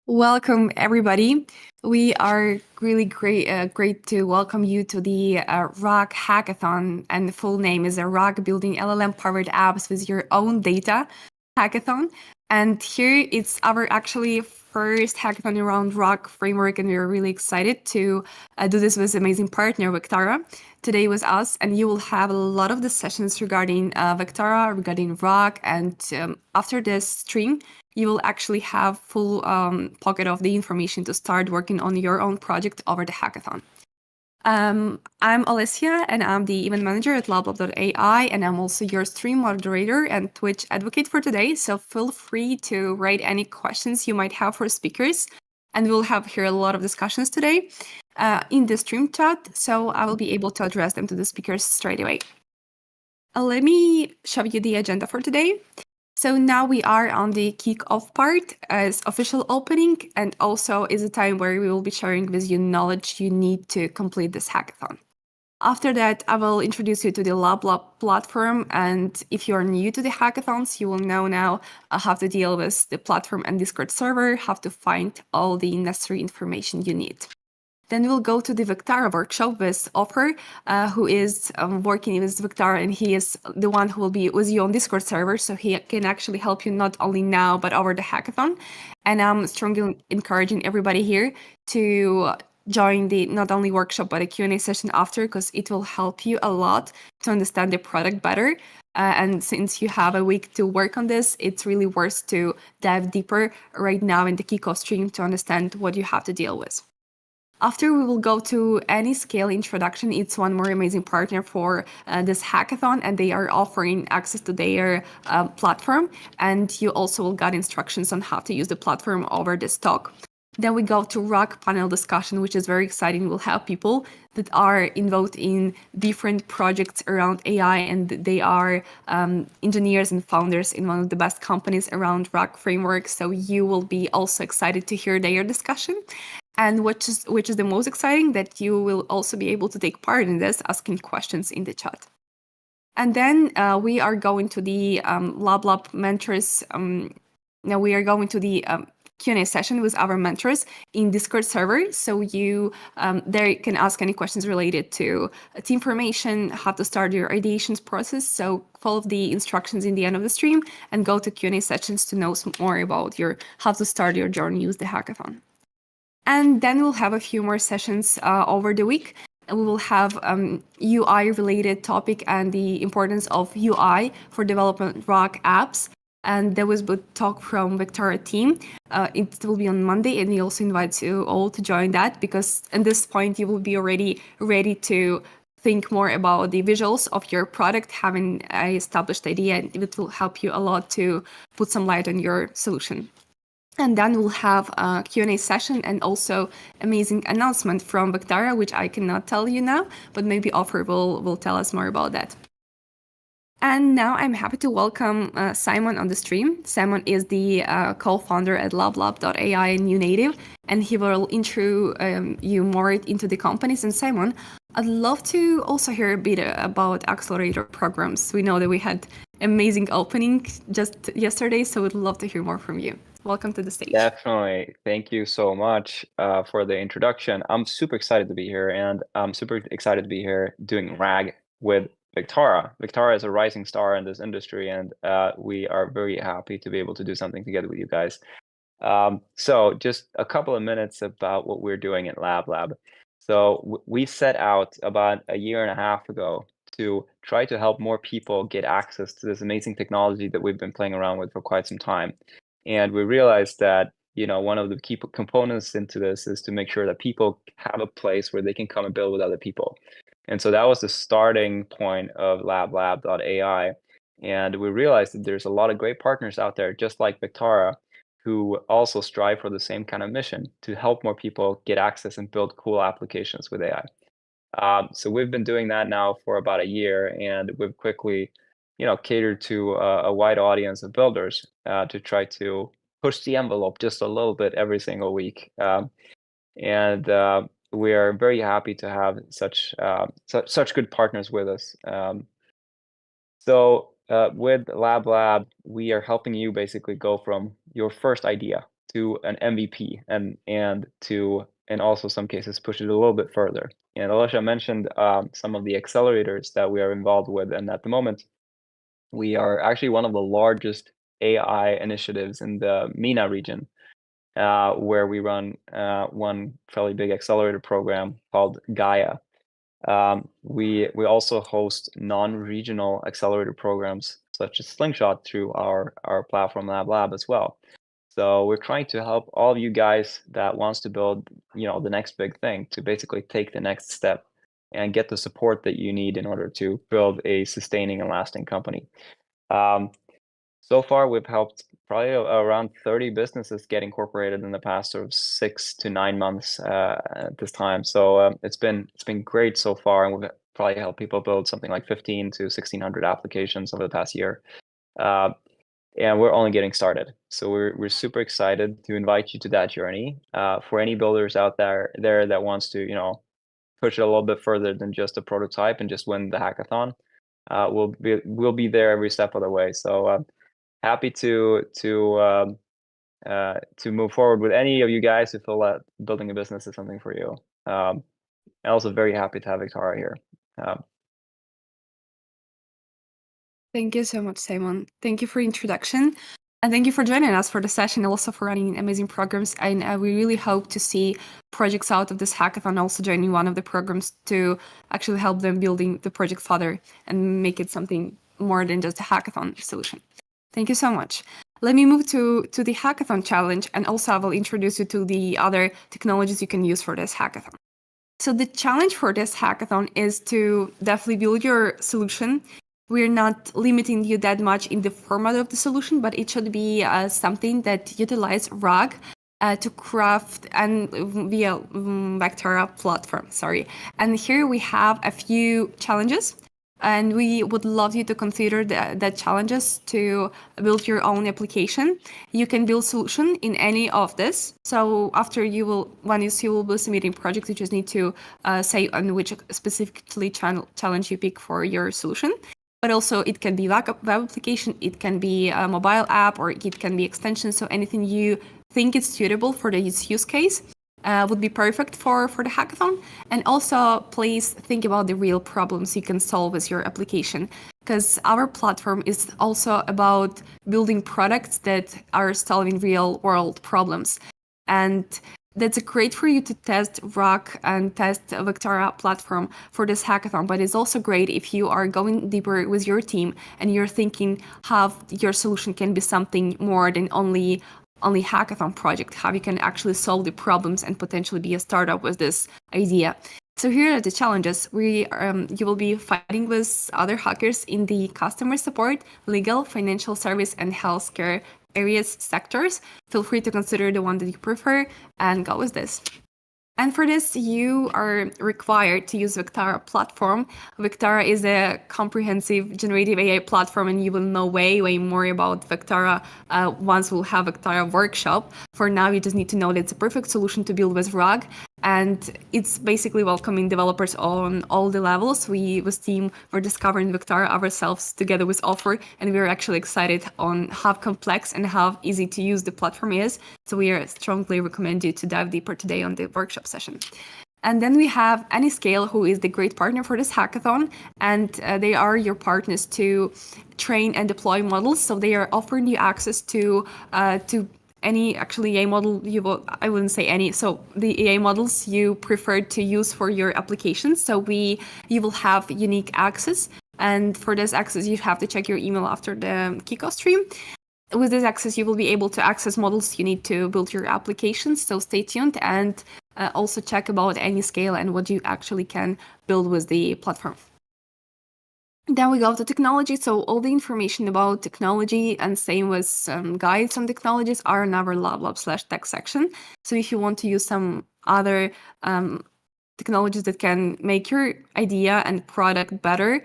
Welcome, everybody. We are really great to welcome you to the ROC Hackathon, and the full name is a ROC Building LLM-powered Apps with Your Own Data Hackathon. And here it's our actually first hackathon around ROC framework, and we're really excited to do this with amazing partner Vectara today with us. And you will have a lot of the sessions regarding Vectara, regarding ROC, and after this stream, you will actually have full pocket of the information to start working on your own project over the hackathon. I'm Alessia, and I'm the event manager at LabLab.ai, and I'm also your stream moderator and Twitch advocate for today. So feel free to write any questions you might have for speakers, and we'll have here a lot of discussions today in the stream chat, so I will be able to address them to the speakers straight away. Let me show you the agenda for today. So now we are on the kick-off part as official opening, and also is a time where we will be sharing with you knowledge you need to complete this hackathon. After that, I will introduce you to the LabLab platform, and if you are new to the hackathons, you will know now how to deal with the platform and Discord server, how to find all the necessary information you need. Then we'll go to the Vectara workshop with Offer, who is working with Vectara, and he is the one who will be with you on Discord server, so he can actually help you not only now, but over the hackathon. And I'm strongly encouraging everybody here to join the not only workshop, but a Q&A session after, because it will help you a lot to understand the product better. And since you have a week to work on this, it's really worth to dive deeper right now in the kickoff stream to understand what you have to deal with. After we will go to AnyScale introduction. It's one more amazing partner for this hackathon, and they are offering access to their platform. And you also will get instructions on how to use the platform over this talk. Then we go to ROC panel discussion, which is very exciting. We'll have people that are involved in different projects around AI, and they are engineers and founders in one of the best companies around ROC framework. So you will be also excited to hear their discussion. And which is the most exciting, that you will also be able to take part in this, asking questions in the chat. And then we are going to the LabLab mentors. Now we are going to the Q&A session with our mentors in Discord server. So you there can ask any questions related to team formation, how to start your ideations process. So follow the instructions in the end of the stream and go to Q&A sessions to know some more about how to start your journey with the hackathon. And then we'll have a few more sessions over the week. We will have UI-related topic and the importance of UI for development ROC apps. And there was a talk from Vectara team. It will be on Monday, and we also invite you all to join that, because at this point you will be already ready to think more about the visuals of your product, having an established idea, and it will help you a lot to put some light on your solution. And then we'll have a Q&A session and also amazing announcement from Vectara, which I cannot tell you now, but maybe Offer will tell us more about that. And now I'm happy to welcome Simon on the stream. Simon is the co-founder at LabLab.ai and New Native, and he will intro you more into the companies. And Simon, I'd love to also hear a bit about accelerator programs. We know that we had amazing opening just yesterday, so we'd love to hear more from you. Welcome to the stage. Definitely. Thank you so much for the introduction. I'm super excited to be here, and I'm super excited to be here doing RAG with Vectara. Vectara is a rising star in this industry, and we are very happy to be able to do something together with you guys. So just a couple of minutes about what we're doing at LabLab. So we set out about a year and a half ago to try to help more people get access to this amazing technology that we've been playing around with for quite some time. And we realized that, one of the key components into this is to make sure that people have a place where they can come and build with other people. And so that was the starting point of LabLab.ai. And we realized that there's a lot of great partners out there, just like Vectara, who also strive for the same kind of mission to help more people get access and build cool applications with AI. So we've been doing that now for about a year, and we've quickly catered to a wide audience of builders to try to push the envelope just a little bit every single week. And we are very happy to have such good partners with us. So with LabLab, we are helping you basically go from your first idea to an MVP and to in also some cases push it a little bit further. And Alicia mentioned some of the accelerators that we are involved with, and at the moment we are actually one of the largest AI initiatives in the MENA region, where we run one fairly big accelerator program called Gaia. We also host non-regional accelerator programs such as Slingshot through our platform Lab as well. So we're trying to help all of you guys that wants to build, the next big thing, to basically take the next step and get the support that you need in order to build a sustaining and lasting company. So far, we've helped probably around 30 businesses get incorporated in the past sort of 6 to 9 months at this time. So it's been great so far, and we've probably helped people build something like 15 to 1,600 applications over the past year. And we're only getting started. So we're super excited to invite you to that journey. For any builders out there that wants to, push it a little bit further than just a prototype and just win the hackathon, we'll be there every step of the way. So happy to move forward with any of you guys who feel that building a business is something for you. And also very happy to have Vectara here. Thank you so much, Simon. Thank you for the introduction. And thank you for joining us for the session, also for running amazing programs. And we really hope to see projects out of this hackathon also joining one of the programs to actually help them building the project further and make it something more than just a hackathon solution. Thank you so much. Let me move to the hackathon challenge, and also I will introduce you to the other technologies you can use for this hackathon. So the challenge for this hackathon is to definitely build your solution. We're not limiting you that much in the format of the solution, but it should be something that utilize RAG to craft and via Vectara platform. And here we have a few challenges, and we would love you to consider the challenges to build your own application. You can build solution in any of this. So after you will be submitting project, you just need to say on which specifically challenge you pick for your solution. But also it can be web application, it can be a mobile app, or it can be extension. So anything you think is suitable for this use case would be perfect for the hackathon. And also, please think about the real problems you can solve with your application, because our platform is also about building products that are solving real world problems. And that's great for you to test RAG and test Vectara platform for this hackathon, but it's also great if you are going deeper with your team and you're thinking how your solution can be something more than only hackathon project, how you can actually solve the problems and potentially be a startup with this idea. So here are the challenges. You will be fighting with other hackers in the customer support, legal, financial service, and healthcare areas sectors. Feel free to consider the one that you prefer and go with this. And for this, you are required to use Vectara platform. Vectara is a comprehensive generative AI platform, and you will know way more about Vectara once we'll have Vectara workshop. For now, you just need to know that it's a perfect solution to build with RAG, and it's basically welcoming developers on all the levels. We, with team, were discovering Vectara ourselves together with Offer, and we are actually excited on how complex and how easy to use the platform is. So we strongly recommend you to dive deeper today on the workshop session. And then we have Anyscale, who is the great partner for this hackathon, and they are your partners to train and deploy models. So they are offering you access to any AI model I wouldn't say any. So the AI models you prefer to use for your applications. So you will have unique access, and for this access you have to check your email after the kickoff stream. With this access, you will be able to access models you need to build your applications. So stay tuned and also check about Anyscale and what you actually can build with the platform. Then we go to technology. So all the information about technology and same with guides on technologies are in our lab/tech section. So if you want to use some other technologies that can make your idea and product better,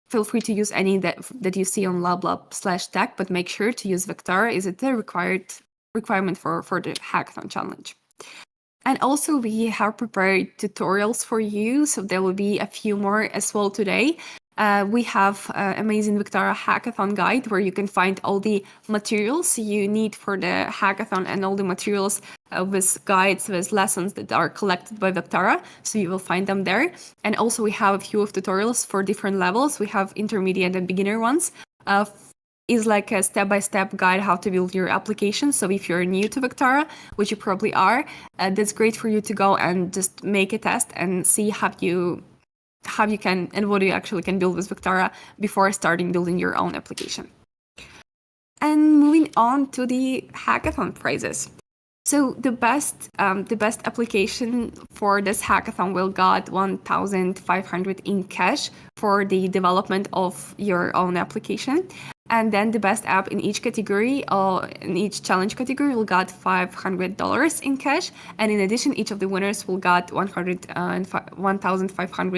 feel free to use any that you see on lab/tech, but make sure to use Vectara. Is it the requirement for the hackathon challenge? And also we have prepared tutorials for you, so there will be a few more as well today. We have amazing Vectara Hackathon guide where you can find all the materials you need for the hackathon and all the materials with guides, with lessons that are collected by Vectara. So you will find them there. And also we have a few of tutorials for different levels. We have intermediate and beginner ones. Is like a step-by-step guide how to build your application. So if you're new to Vectara, which you probably are, that's great for you to go and just make a test and see how you can and what you actually can build with Vectara before starting building your own application. And moving on to the hackathon prizes. So the best application for this hackathon will got 1,500 in cash for the development of your own application. And then the best app in each category or in each challenge category will got $500 in cash. And in addition, each of the winners will got 1,500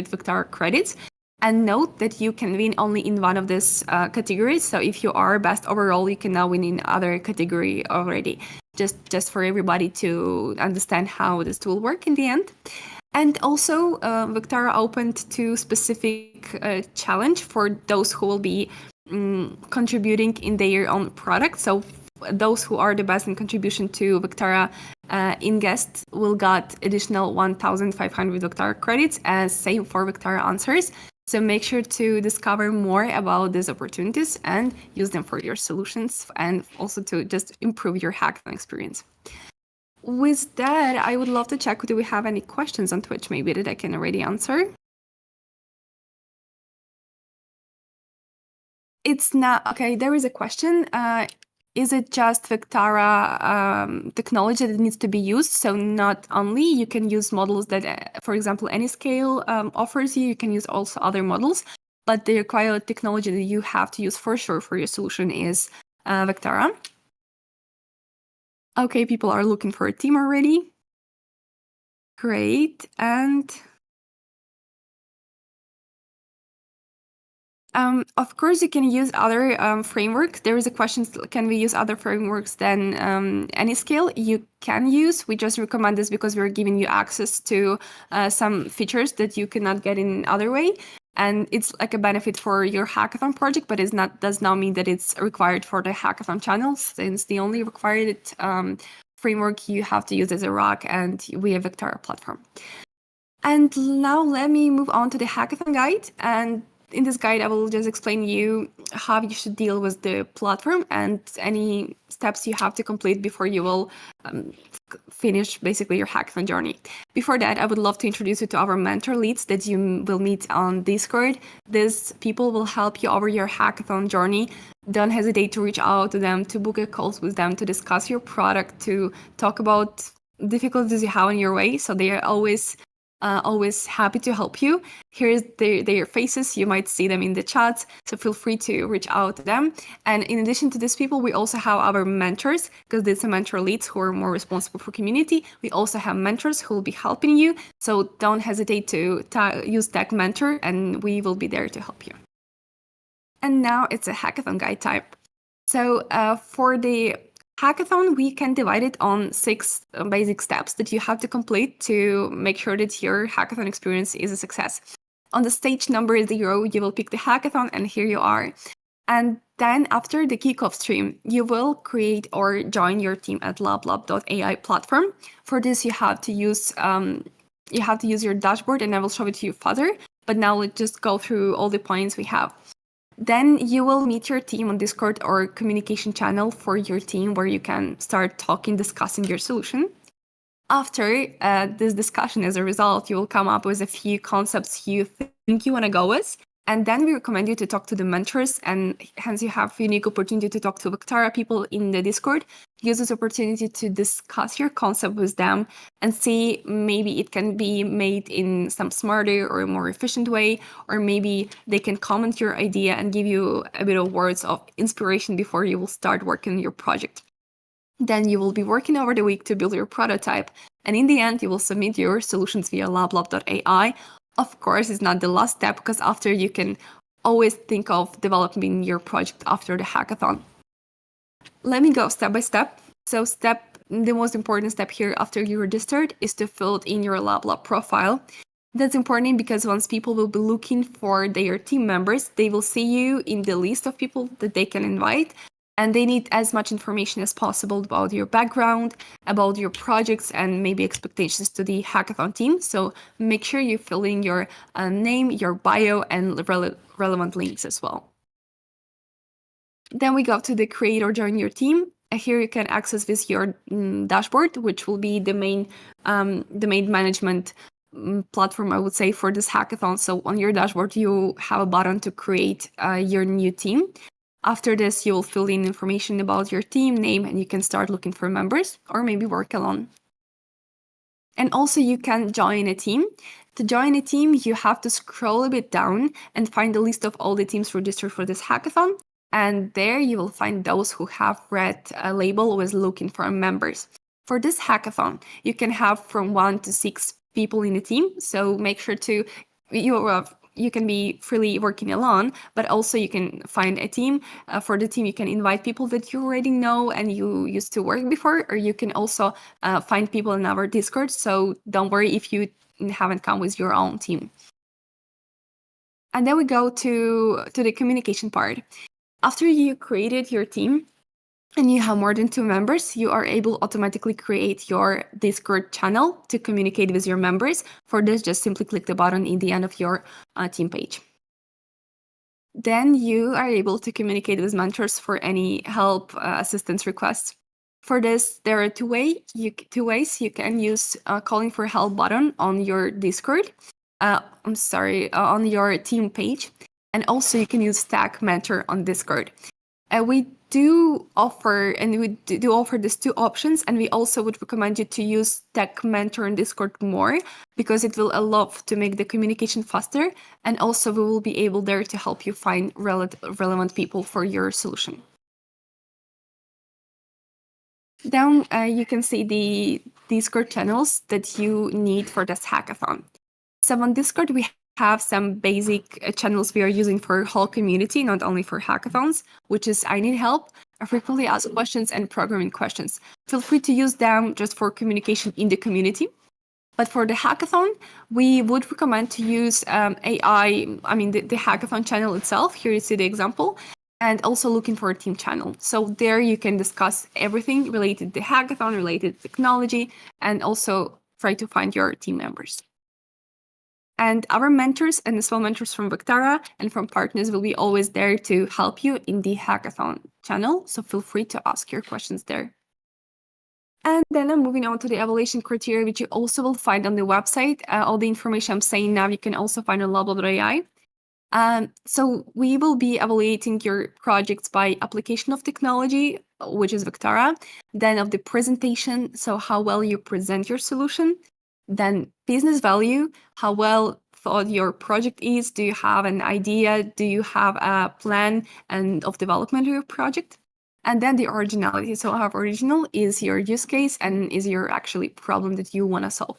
Vectara credits. And note that you can win only in one of these categories. So if you are best overall, you can now win in other category already. Just for everybody to understand how this will work in the end. And also, Vectara opened to specific challenge for those who will be contributing in their own product. So those who are the best in contribution to Vectara in guests will got additional 1,500 Vectara credits, as same for Vectara answers. So make sure to discover more about these opportunities and use them for your solutions and also to just improve your hackathon experience. With that, I would love to check, do we have any questions on Twitch maybe that I can already answer? It's not, okay, there is a question. Is it just Vectara technology that needs to be used? So not only you can use models that, for example, Anyscale offers you, you can use also other models, but the required technology that you have to use for sure for your solution is Vectara. Okay, people are looking for a team already. Great, and of course, you can use other frameworks. There is a question, can we use other frameworks than Anyscale? You can use. We just recommend this because we're giving you access to some features that you cannot get in other way. And it's like a benefit for your hackathon project, but does not mean that it's required for the hackathon channels. Since the only required framework you have to use is a ROC, and we have Vectara platform. And now let me move on to the hackathon guide. And in this guide, I will just explain you how you should deal with the platform and any steps you have to complete before you will finish basically your hackathon journey. Before that, I would love to introduce you to our mentor leads that you will meet on Discord. These people will help you over your hackathon journey. Don't hesitate to reach out to them, to book a call with them, to discuss your product, to talk about difficulties you have on your way. So they are always happy to help you. Here's their faces. You might see them in the chat, so feel free to reach out to them. And in addition to these people, we also have our mentors, because there's some mentor leads who are more responsible for community. We also have mentors who will be helping you. So don't hesitate to use tag mentor, and we will be there to help you. And now it's a hackathon guide type. So for the hackathon, we can divide it on 6 basic steps that you have to complete to make sure that your hackathon experience is a success. On the stage number 0, you will pick the hackathon, and here you are. And then after the kickoff stream, you will create or join your team at lablab.ai platform. For this, you have to use your dashboard, and I will show it to you further. But now let's just go through all the points we have. Then you will meet your team on Discord or communication channel for your team where you can start talking, discussing your solution. After this discussion, as a result, you will come up with a few concepts you think you want to go with. And then we recommend you to talk to the mentors, and hence you have a unique opportunity to talk to Vectara people in the Discord. Use this opportunity to discuss your concept with them and see maybe it can be made in some smarter or more efficient way, or maybe they can comment your idea and give you a bit of words of inspiration before you will start working on your project. Then you will be working over the week to build your prototype. And in the end, you will submit your solutions via lablab.ai. Of course, it's not the last step, because after you can always think of developing your project after the hackathon. Let me go step by step. So the most important step here after you registered is to fill in your LabLab profile. That's important because once people will be looking for their team members, they will see you in the list of people that they can invite. And they need as much information as possible about your background, about your projects, and maybe expectations to the hackathon team. So make sure you fill in your name, your bio, and relevant links as well. Then we go to the create or join your team. Here you can access this your dashboard, which will be the main management platform, I would say, for this hackathon. So on your dashboard, you have a button to create your new team. After this, you will fill in information about your team name, and you can start looking for members or maybe work alone. And also you can join a team. To join a team, you have to scroll a bit down and find the list of all the teams registered for this hackathon. And there you will find those who have red label with looking for members. For this hackathon, you can have from 1 to 6 people in the team. So make sure to, you can be freely working alone, but also you can find a team. For the team, you can invite people that you already know and you used to work before, or you can also find people in our Discord. So don't worry if you haven't come with your own team. And then we go to the communication part. After you created your team and you have more than 2 members, you are able to automatically create your Discord channel to communicate with your members. For this, just simply click the button in the end of your team page. Then you are able to communicate with mentors for any help, assistance requests. For this, there are two ways. You can use calling for help button on your Discord. On your team page. And also you can use tag mentor on Discord. We do offer these 2 options, and we also would recommend you to use tag mentor on Discord more because it will allow to make the communication faster, and also we will be able there to help you find relevant people for your solution. Down you can see the Discord channels that you need for this hackathon. So on Discord, we have some basic channels we are using for whole community, not only for hackathons, which is I need help, frequently asked questions, and programming questions. Feel free to use them just for communication in the community. But for the hackathon, we would recommend to use AI, the hackathon channel itself. Here you see the example. And also looking for a team channel. So there you can discuss everything related to the hackathon, related to technology, and also try to find your team members. And our mentors and as well mentors from Vectara and from partners will be always there to help you in the hackathon channel. So feel free to ask your questions there. And then I'm moving on to the evaluation criteria, which you also will find on the website. All the information I'm saying now, you can also find on labo.ai. So we will be evaluating your projects by application of technology, which is Vectara, then of the presentation, so how well you present your solution, then business value, how well thought your project is, do you have an idea, do you have a plan and of development of your project, and then the originality, so how original is your use case and is your actually problem that you want to solve.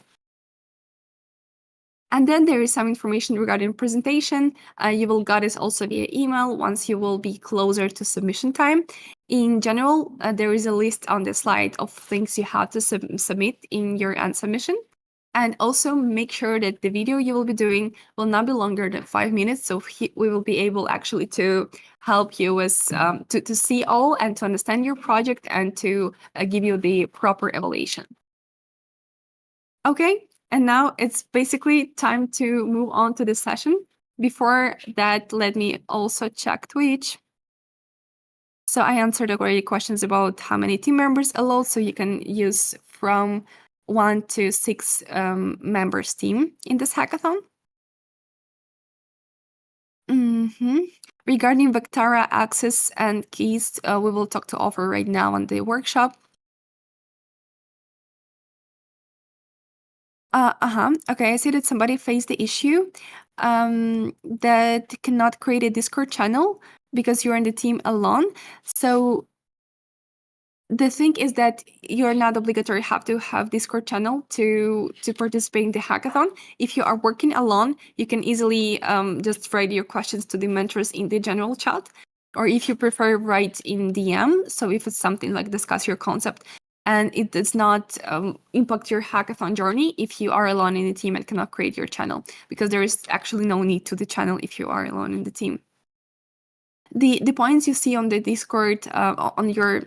And then there is some information regarding presentation. You will get this also via email once you will be closer to submission time. In general, there is a list on the slide of things you have to submit in your end submission. And also make sure that the video you will be doing will not be longer than 5 minutes. So we will be able actually to help you with to see all and to understand your project and to give you the proper evaluation. Okay. And now it's basically time to move on to the session. Before that, let me also check Twitch. So I answered already questions about how many team members allowed. So you can use from 1 to 6 members team in this hackathon. Regarding Vectara access and keys, we will talk to offer right now on the workshop. Okay, I see that somebody faced the issue that cannot create a Discord channel because you're in the team alone. So the thing is that you're not obligatory have to have Discord channel to participate in the hackathon. If you are working alone, you can easily just write your questions to the mentors in the general chat. Or if you prefer, write in DM. So if it's something like discuss your concept, and it does not impact your hackathon journey if you are alone in the team and cannot create your channel, because there is actually no need to the channel if you are alone in the team. The points you see on the Discord on your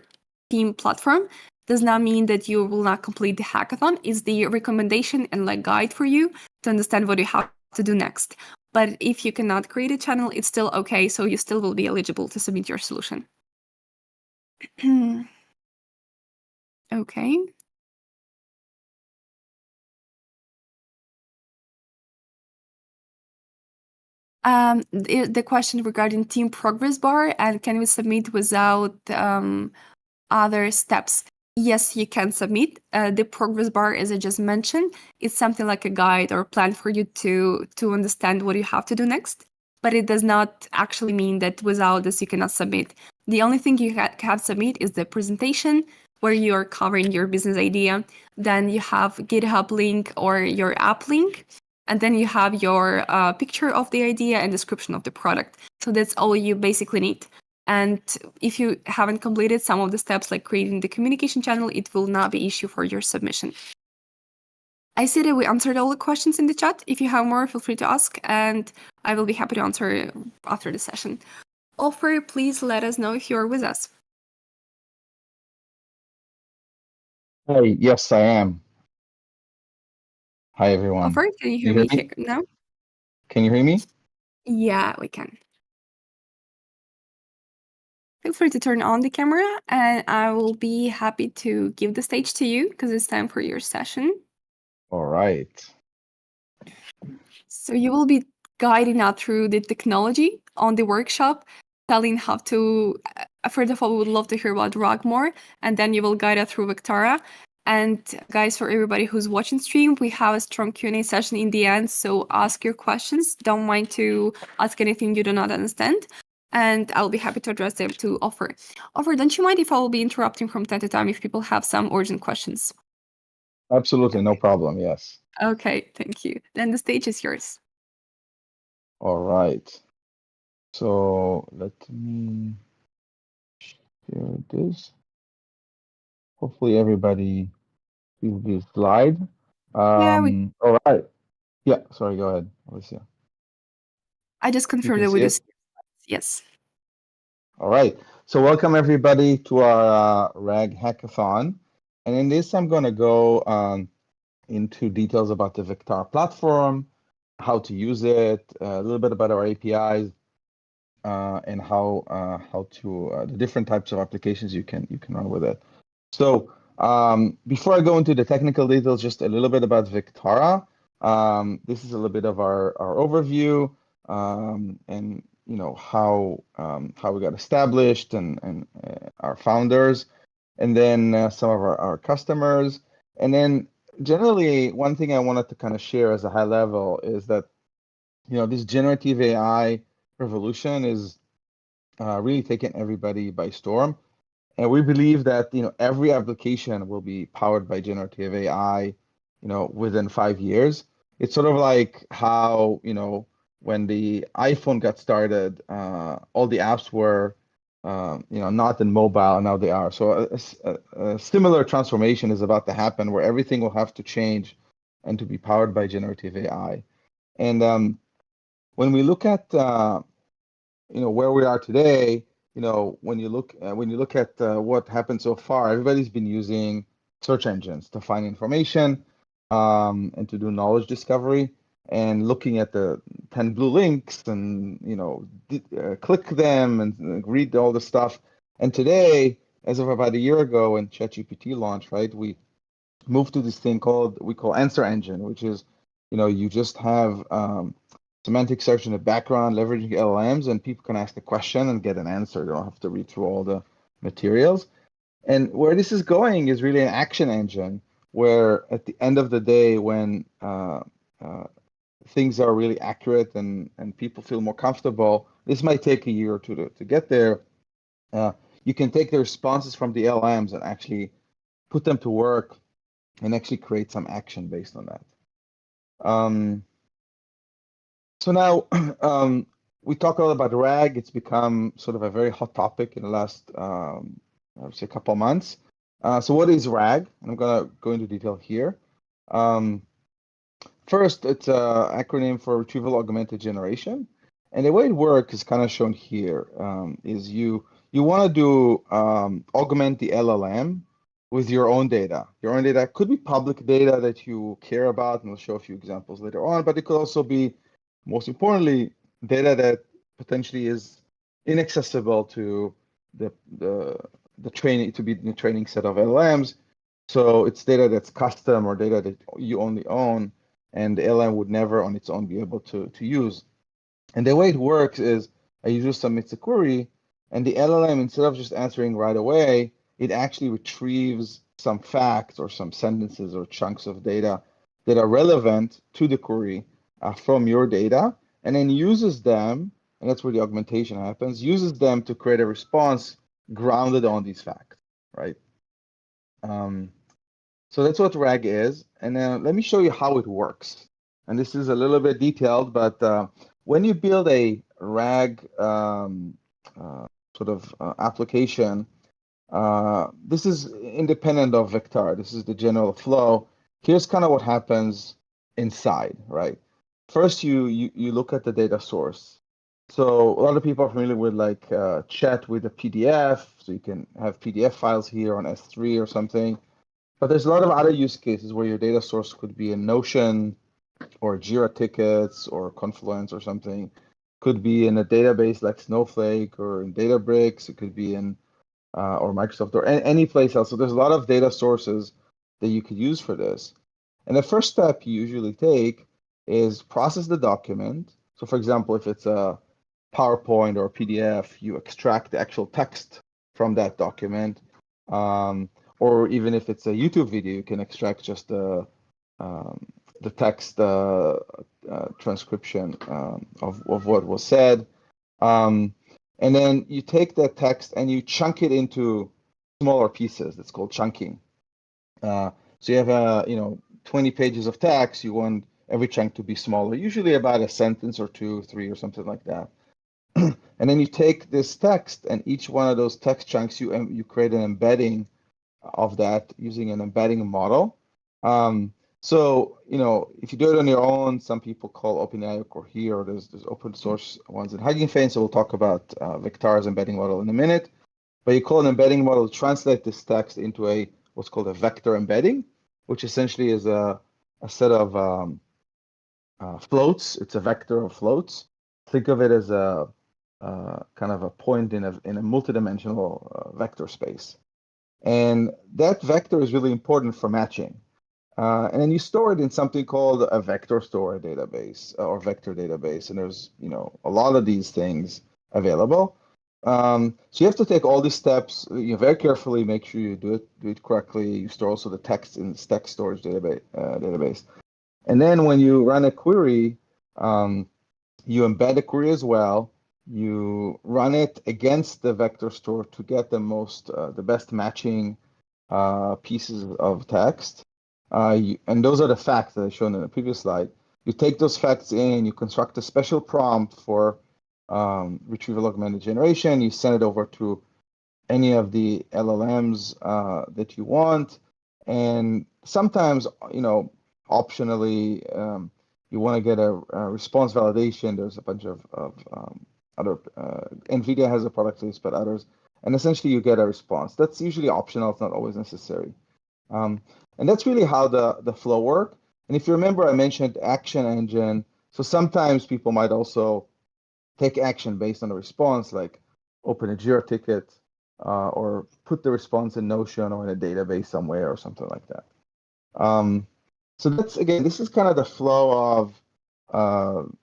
team platform does not mean that you will not complete the hackathon. It's the recommendation and like guide for you to understand what you have to do next. But if you cannot create a channel, it's still okay. So you still will be eligible to submit your solution. Okay. The question regarding team progress bar and can we submit without other steps? Yes, you can submit. The progress bar, as I just mentioned, is something like a guide or plan for you to understand what you have to do next. But it does not actually mean that without this you cannot submit. The only thing you have submit is the presentation where you are covering your business idea. Then you have GitHub link or your app link. And then you have your picture of the idea and description of the product. So that's all you basically need. And if you haven't completed some of the steps like creating the communication channel, it will not be issue for your submission. I see that we answered all the questions in the chat. If you have more, feel free to ask, and I will be happy to answer after the session. Offer, please let us know if you're with us. Hi, yes, I am. Hi, everyone. Offer, can you hear me now? Can you hear me? Yeah, we can. Feel free to turn on the camera, and I will be happy to give the stage to you because it's time for your session. All right. So you will be guiding us through the technology on the workshop, telling how to, first of all, we would love to hear about RAG more, and then you will guide us through Vectara. And guys, for everybody who's watching stream, we have a strong Q&A session in the end, so ask your questions. Don't mind to ask anything you do not understand, and I'll be happy to address them to Offer. Offer, don't you mind if I will be interrupting from time to time if people have some urgent questions? Absolutely, no problem, yes. Okay, thank you. Then the stage is yours. All right. So let me share this. Hopefully everybody sees this slide. Yeah, all right. Yeah, sorry, go ahead, Alicia. I just confirmed can that we see do. it? Yes. All right. So welcome everybody to our RAG Hackathon. And in this, I'm going to go into details about the Vectara platform, how to use it, a little bit about our APIs, and how to the different types of applications you can run with it. So before I go into the technical details, just a little bit about Vectara. This is a little bit of our overview, and you know how we got established and our founders, and then some of our customers, and then generally one thing I wanted to kind of share as a high level is that this generative AI revolution is really taking everybody by storm. And we believe that every application will be powered by generative AI, within 5 years. It's sort of like how when the iPhone got started, all the apps were not in mobile, and now they are. So a similar transformation is about to happen, where everything will have to change and to be powered by generative AI. And when we look at where we are today, when you look at what happened so far, everybody's been using search engines to find information and to do knowledge discovery, and looking at the 10 blue links and click them and read all the stuff. And today, as of about a year ago when ChatGPT launched, right, we moved to this thing we call answer engine, which is you just have semantic search in the background, leveraging LLMs, and people can ask a question and get an answer. They don't have to read through all the materials. And where this is going is really an action engine, where at the end of the day, when things are really accurate and people feel more comfortable, this might take a year or two to get there. You can take the responses from the LLMs and actually put them to work and actually create some action based on that. So now we talk a lot about RAG. It's become sort of a very hot topic in the last, I would say, couple of months. So what is RAG? I'm going to go into detail here. First, it's an acronym for Retrieval Augmented Generation. And the way it works is kind of shown here. Is you want to do augment the LLM with your own data. Your own data could be public data that you care about, and we'll show a few examples later on, but it could also be, most importantly, data that potentially is inaccessible to the training, to be the training set of LLMs. So it's data that's custom or data that you only own, and the LLM would never on its own be able to use. And the way it works is a user submits a query, and the LLM, instead of just answering right away, it actually retrieves some facts or some sentences or chunks of data that are relevant to the query from your data, and then uses them, and that's where the augmentation happens, uses them to create a response grounded on these facts, right? So that's what RAG is. And then let me show you how it works. And this is a little bit detailed, but when you build a RAG application, this is independent of Vectara. This is the general flow. Here's kind of what happens inside, right? First, you look at the data source. So a lot of people are familiar with like chat with a PDF. So you can have PDF files here on S3 or something. But there's a lot of other use cases where your data source could be in Notion or Jira tickets or Confluence or something. Could be in a database like Snowflake or in Databricks. It could be in or Microsoft or any place else. So there's a lot of data sources that you could use for this. And the first step you usually take is process the document. So for example, if it's a PowerPoint or a PDF, you extract the actual text from that document. Or even if it's a YouTube video, you can extract just the text transcription of what was said. And then you take that text and you chunk it into smaller pieces. That's called chunking. So you have 20 pages of text. You want every chunk to be smaller, usually about a sentence or two, three, or something like that. And then you take this text, and each one of those text chunks, you create an embedding of that using an embedding model. So if you do it on your own, some people call OpenAI or Cohere, or there's open source ones in Hugging Face. So we'll talk about Vectara's embedding model in a minute. But you call an embedding model to translate this text into what's called a vector embedding, which essentially is a set of floats. It's a vector of floats. Think of it as a kind of a point in a multidimensional vector space. And that vector is really important for matching. And then you store it in something called a vector store database or vector database. And there's a lot of these things available. So you have to take all these steps very carefully, make sure you do it correctly. You store also the text in the text storage database. And then when you run a query, you embed a query as well. You run it against the vector store to get the best matching pieces of text. And those are the facts that I showed in the previous slide. You take those facts in, you construct a special prompt for retrieval augmented generation. You send it over to any of the LLMs that you want. And sometimes, optionally, you want to get a response validation. There's a bunch of other, NVIDIA has a product list, but others. And essentially, you get a response. That's usually optional. It's not always necessary. And that's really how the flow works. And if you remember, I mentioned action engine. So sometimes people might also take action based on a response, like open a Jira ticket or put the response in Notion or in a database somewhere or something like that. So this is kind of the flow of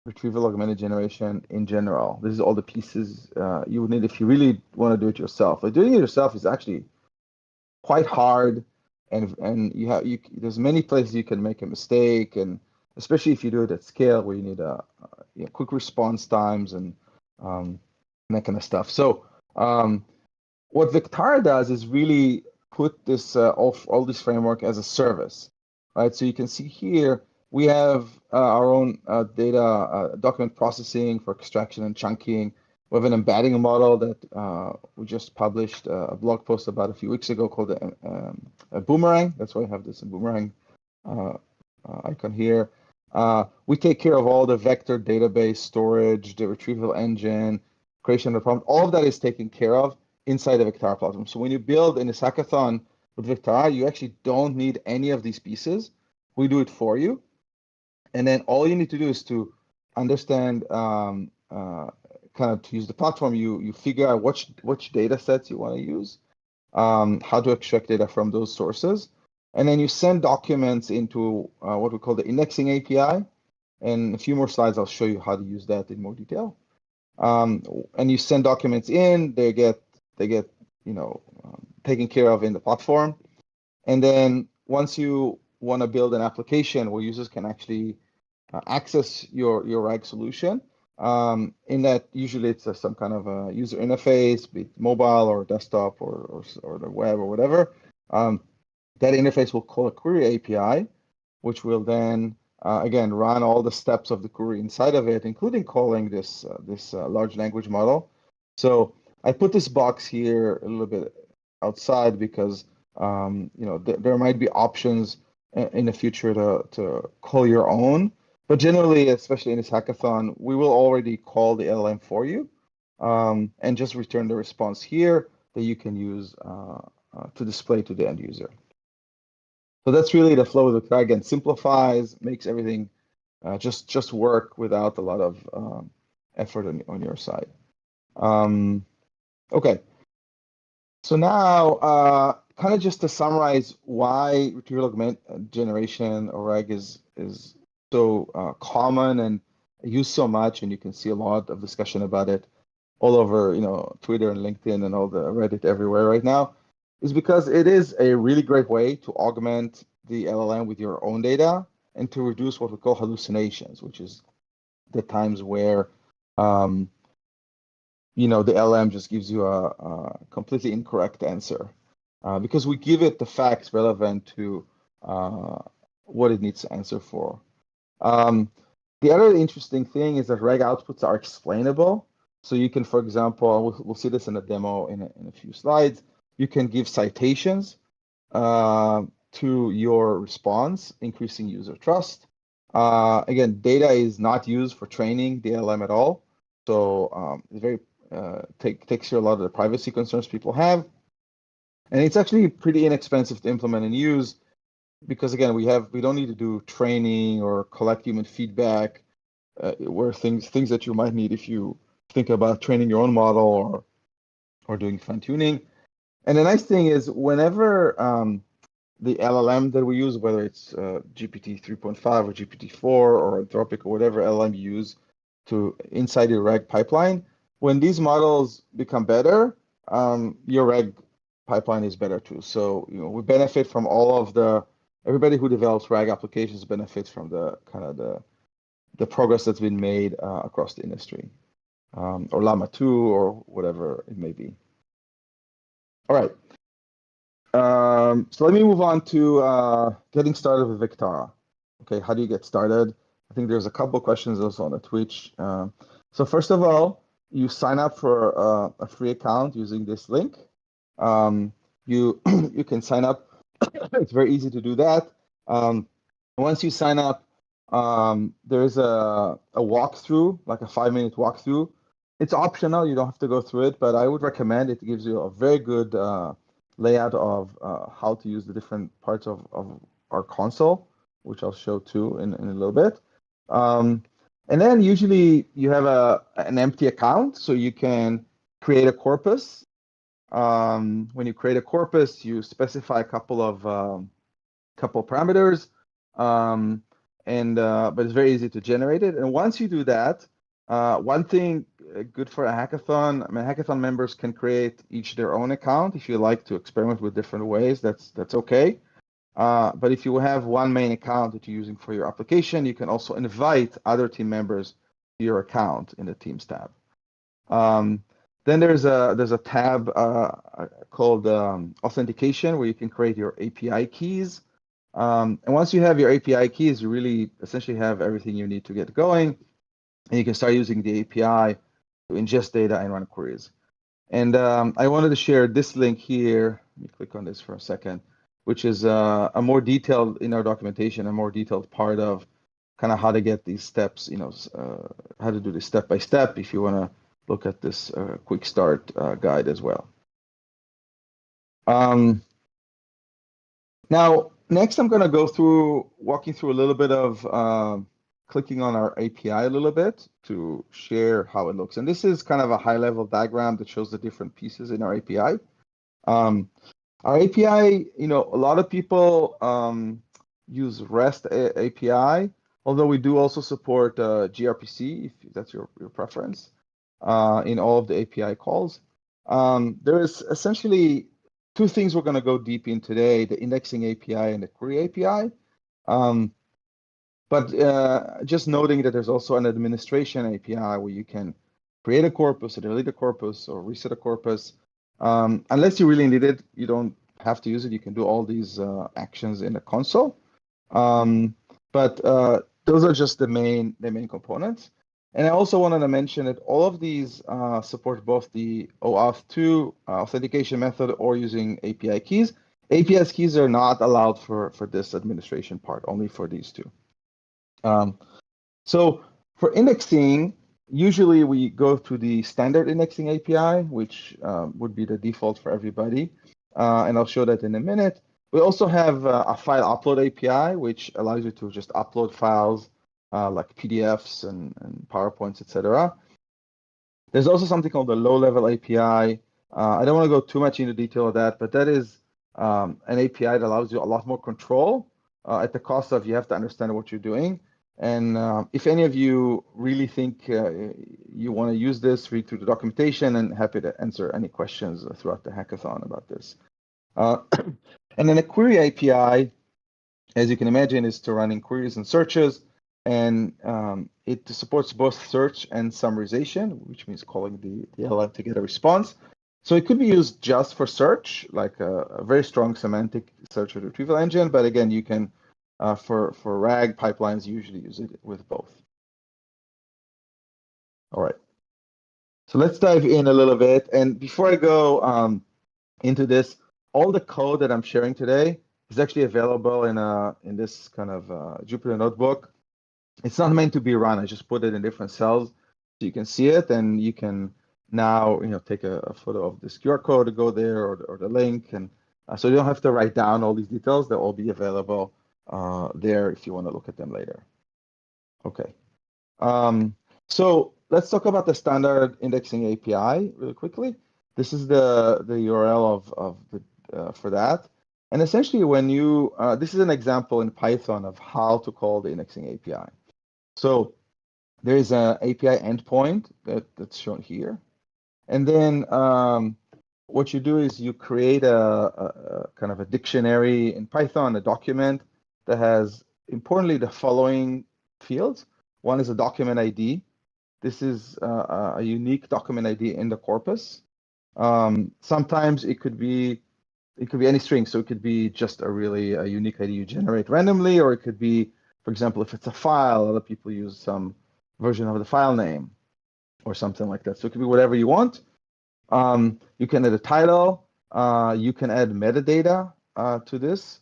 retrieval augmented generation in general. This is all the pieces you would need if you really want to do it yourself. But doing it yourself is actually quite hard, and there's many places you can make a mistake, and especially if you do it at scale where you need quick response times and that kind of stuff. So what Vectara does is really put this all this framework as a service, right? So you can see here we have our own data document processing for extraction and chunking, We have an embedding model that we just published a blog post about a few weeks ago called a Boomerang. That's why I have this Boomerang icon here. We take care of all the vector database storage, the retrieval engine, creation of the prompt. All of that is taken care of inside the Vectara platform. So when you build in this hackathon with Vectara, you actually don't need any of these pieces. We do it for you. And then all you need to do is to understand kind of to use the platform, you figure out which data sets you want to use, how to extract data from those sources, and then you send documents into what we call the indexing API. And a few more slides, I'll show you how to use that in more detail. And you send documents in, they get taken care of in the platform. And then once you want to build an application where users can actually access your RAG solution, in that usually it's some kind of a user interface, be it mobile or desktop or the web or whatever. That interface will call a query API, which will then again run all the steps of the query inside of it, including calling this large language model. So I put this box here a little bit outside because there might be options in the future to call your own. But generally, especially in this hackathon, we will already call the LLM for you and just return the response here that you can use to display to the end user. So that's really the flow of the Vectara. Again, simplifies, makes everything just work without a lot of effort on your side. Okay. So now, kind of just to summarize why retrieval augment generation or RAG is so common and used so much, and you can see a lot of discussion about it all over, Twitter and LinkedIn and all the Reddit everywhere right now, is because it is a really great way to augment the LLM with your own data and to reduce what we call hallucinations, which is the times where the LLM just gives you a completely incorrect answer because we give it the facts relevant to what it needs to answer for. The other interesting thing is that RAG outputs are explainable. So you can, for example, we'll see this in a demo in a few slides. You can give citations to your response, increasing user trust. Again, data is not used for training the LLM at all. So it's very takes care of a lot of the privacy concerns people have. And it's actually pretty inexpensive to implement and use because, again, we don't need to do training or collect human feedback where things that you might need if you think about training your own model or doing fine tuning. And the nice thing is whenever the LLM that we use, whether it's GPT 3.5 or GPT-4 or Anthropic or whatever LLM you use to inside your RAG pipeline, when these models become better, your RAG pipeline is better too. So we benefit from everybody who develops RAG applications benefits from the progress that's been made across the industry, or Llama 2 or whatever it may be. All right. So let me move on to getting started with Vectara. Okay, how do you get started? I think there's a couple questions also on the Twitch. So first of all, you sign up for a free account using this link. You can sign up. It's very easy to do that. Once you sign up, there's a walkthrough, like a 5-minute walkthrough. It's optional. You don't have to go through it, but I would recommend it. It gives you a very good layout of how to use the different parts of our console, which I'll show too in a little bit. And then usually you have an empty account, so you can create a corpus. When you create a corpus, you specify a couple parameters, but it's very easy to generate it. And once you do that, one thing good for a hackathon, hackathon members can create each their own account. If you like to experiment with different ways, that's okay. But if you have one main account that you're using for your application, you can also invite other team members to your account in the Teams tab. Then there's a tab called Authentication, where you can create your API keys. And once you have your API keys, you really essentially have everything you need to get going. And you can start using the API ingest data and run queries. And I wanted to share this link here. Let me click on this for a second, which is a more detailed in our documentation, a more detailed part of kind of how to get these steps, how to do this step by step if you want to look at this quick start guide as well. Now, next I'm going to go through, walking through a little bit of clicking on our API a little bit to share how it looks. And this is kind of a high-level diagram that shows the different pieces in our API. Our API, a lot of people use REST API, although we do also support gRPC, if that's your preference, in all of the API calls. There is essentially two things we're going to go deep in today, the indexing API and the query API. But just noting that there's also an administration API where you can create a corpus or delete a corpus or reset a corpus. Unless you really need it, you don't have to use it. You can do all these actions in the console. But those are just the main components. And I also wanted to mention that all of these support both the OAuth 2 authentication method or using API keys. API keys are not allowed for this administration part, only for these two. So for indexing, usually we go to the standard indexing API, which would be the default for everybody. And I'll show that in a minute. We also have a file upload API, which allows you to just upload files like PDFs and PowerPoints, etc. There's also something called the low-level API. I don't want to go too much into detail of that, but that is an API that allows you a lot more control at the cost of you have to understand what you're doing. And if any of you really think you want to use this, read through the documentation, and happy to answer any questions throughout the hackathon about this. And then a query API, as you can imagine, is to running queries and searches. And it supports both search and summarization, which means calling the LLM to get a response. So it could be used just for search, like a very strong semantic search and retrieval engine. But again, you can, for RAG pipelines, usually use it with both. All right. So let's dive in a little bit. And before I go into this, all the code that I'm sharing today is actually available in this kind of Jupyter notebook. It's not meant to be run. I just put it in different cells so you can see it, and you can now take a photo of this QR code to go there or the link, and so you don't have to write down all these details. They'll all be available there if you want to look at them later. Okay. So let's talk about the standard indexing API really quickly. This is the URL for that. And essentially, when you this is an example in Python of how to call the indexing API. So there is an API endpoint that's shown here. And then what you do is you create a kind of a dictionary in Python, a document that has, importantly, the following fields. One is a document ID. This is a unique document ID in the corpus. Sometimes it could be any string, so it could be just a unique ID you generate randomly, or it could be, for example, if it's a file, a lot of people use some version of the file name or something like that. So it could be whatever you want. You can add a title. You can add metadata to this,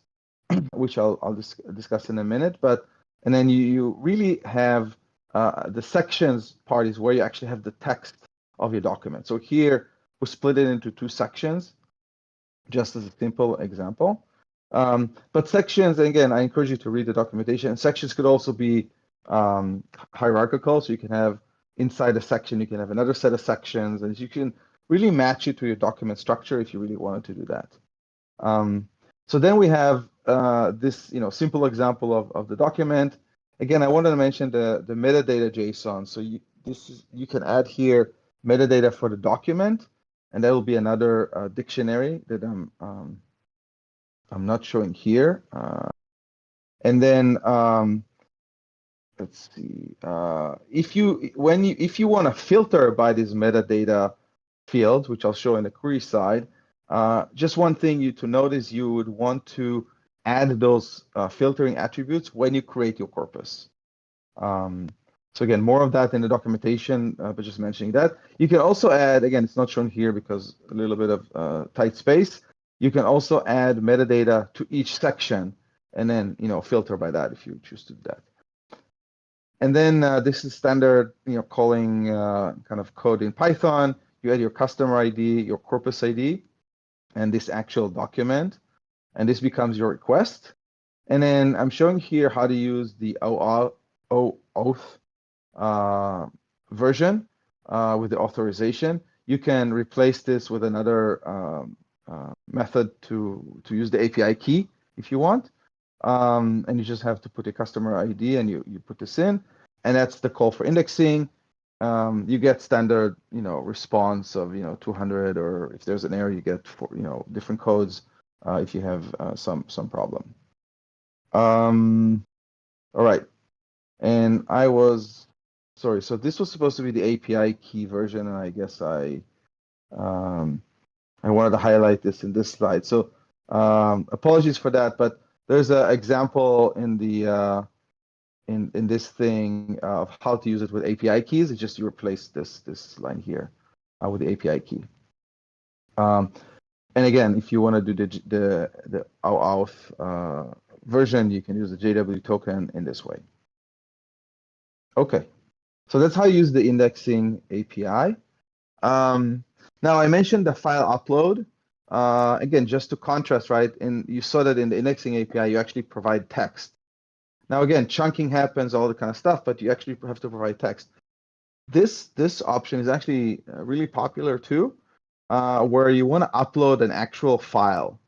which I'll discuss in a minute. And then you really have the sections part is where you actually have the text of your document. So here we split it into two sections, just as a simple example. But sections, again, I encourage you to read the documentation. Sections could also be hierarchical, so you can have inside a section, you can have another set of sections, and you can really match it to your document structure if you really wanted to do that. So then we have this simple example of the document. Again, I wanted to mention the metadata JSON. So you can add here metadata for the document, and that will be another dictionary that I'm not showing here. And then let's see. If you want to filter by this metadata field, which I'll show in the query side, just one thing to notice, you would want to add those filtering attributes when you create your corpus. So again, more of that in the documentation, but just mentioning that. You can also add, again, it's not shown here because a little bit of tight space. You can also add metadata to each section and then, filter by that if you choose to do that. And then this is standard, calling kind of code in Python. You add your customer ID, your corpus ID, and this actual document, and this becomes your request. And then I'm showing here how to use the OAuth version with the authorization. You can replace this with another method to use the API key if you want. And you just have to put a customer ID and you put this in, and that's the call for indexing. You get standard, response of 200, or if there's an error, you get different codes if you have some problem. All right, and sorry. So this was supposed to be the API key version, and I guess I wanted to highlight this in this slide. So apologies for that, but there's an example in the in this thing of how to use it with API keys. It's just you replace this line here with the API key. And again, if you want to do the OAuth version, you can use the JW token in this way. Okay, so that's how you use the indexing API. Now I mentioned the file upload. Again, just to contrast, right? And you saw that in the indexing API, you actually provide text. Now again, chunking happens, all the kind of stuff, but you actually have to provide text. This option is actually really popular too, where you want to upload an actual file.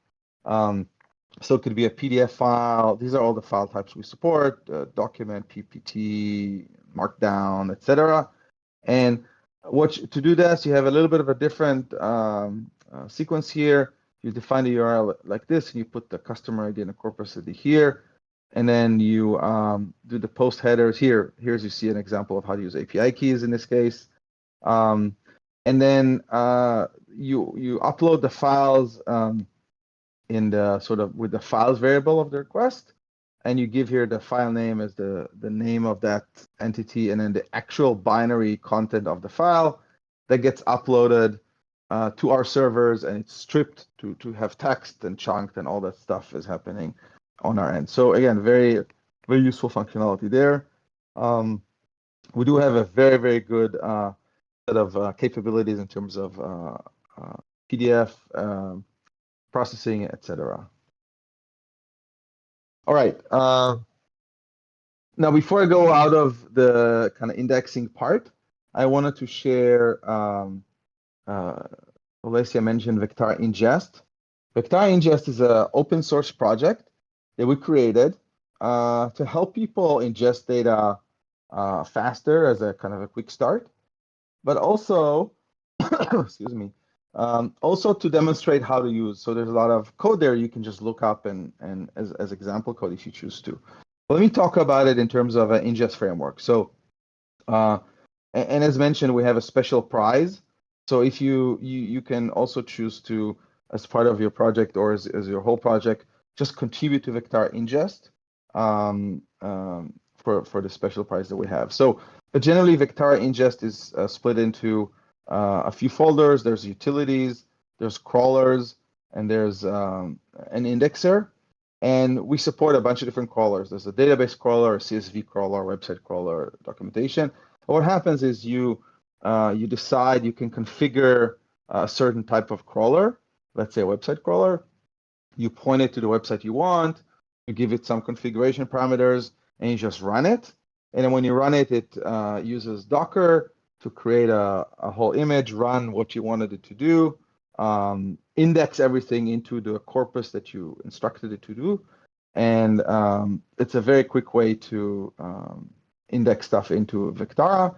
So it could be a PDF file. These are all the file types we support: document, PPT, Markdown, etc. And to do this, you have a little bit of a different sequence here. You define the URL like this, and you put the customer ID and the corpus ID here. And then you do the post headers here. Here's you see an example of how to use API keys in this case. And then you upload the files in the sort of with the files variable of the request, and you give here the file name as the name of that entity, and then the actual binary content of the file that gets uploaded to our servers, and it's stripped to have text and chunked, and all that stuff is happening on our end. So again, very, very useful functionality there. We do have a very, very good set of capabilities in terms of PDF processing, etc. All right. Now, before I go out of the kind of indexing part, I wanted to share. Alessia mentioned Vectara Ingest. Vectara Ingest is an open source project that we created to help people ingest data faster as a kind of a quick start, but also, excuse me, also to demonstrate how to use. So there's a lot of code there you can just look up and as example code if you choose to. Let me talk about it in terms of an ingest framework. So, and as mentioned, we have a special prize. So if you can also choose to, as part of your project or as your whole project, just contribute to Vectara Ingest for the special prize that we have. So, but generally, Vectara Ingest is split into a few folders. There's utilities, there's crawlers, and there's an indexer. And we support a bunch of different crawlers. There's a database crawler, a CSV crawler, website crawler, documentation. But what happens is you decide you can configure a certain type of crawler, let's say a website crawler. You point it to the website you want, you give it some configuration parameters, and you just run it. And then when you run it, it uses Docker to create a whole image, run what you wanted it to do, index everything into the corpus that you instructed it to do. And it's a very quick way to index stuff into Vectara.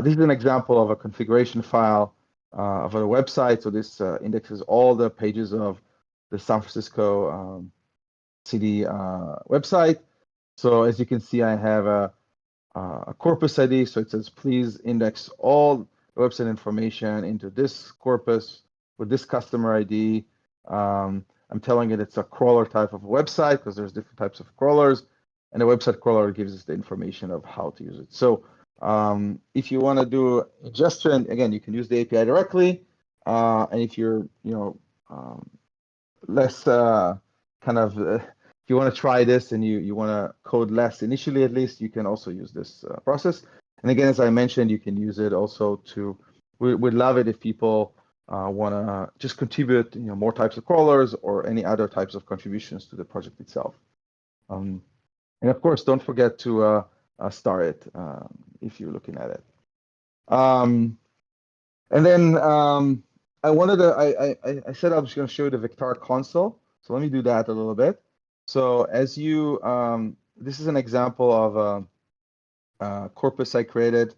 This is an example of a configuration file of a website. So this indexes all the pages of the San Francisco city website. So as you can see, I have a corpus ID. So it says, please index all the website information into this corpus with this customer ID. I'm telling it it's a crawler type of website because there's different types of crawlers, and the website crawler gives us the information of how to use it. So If you want to do ingestion, again, you can use the API directly. And if you're, less if you want to try this and you want to code less initially, at least, you can also use this process. And again, as I mentioned, you can use it also to. We'd love it if people want to just contribute, more types of crawlers or any other types of contributions to the project itself. And of course, don't forget to star it if you're looking at it. And then I wanted to. I said I was going to show you the Vectara console. So let me do that a little bit. So as you, this is an example of a corpus I created.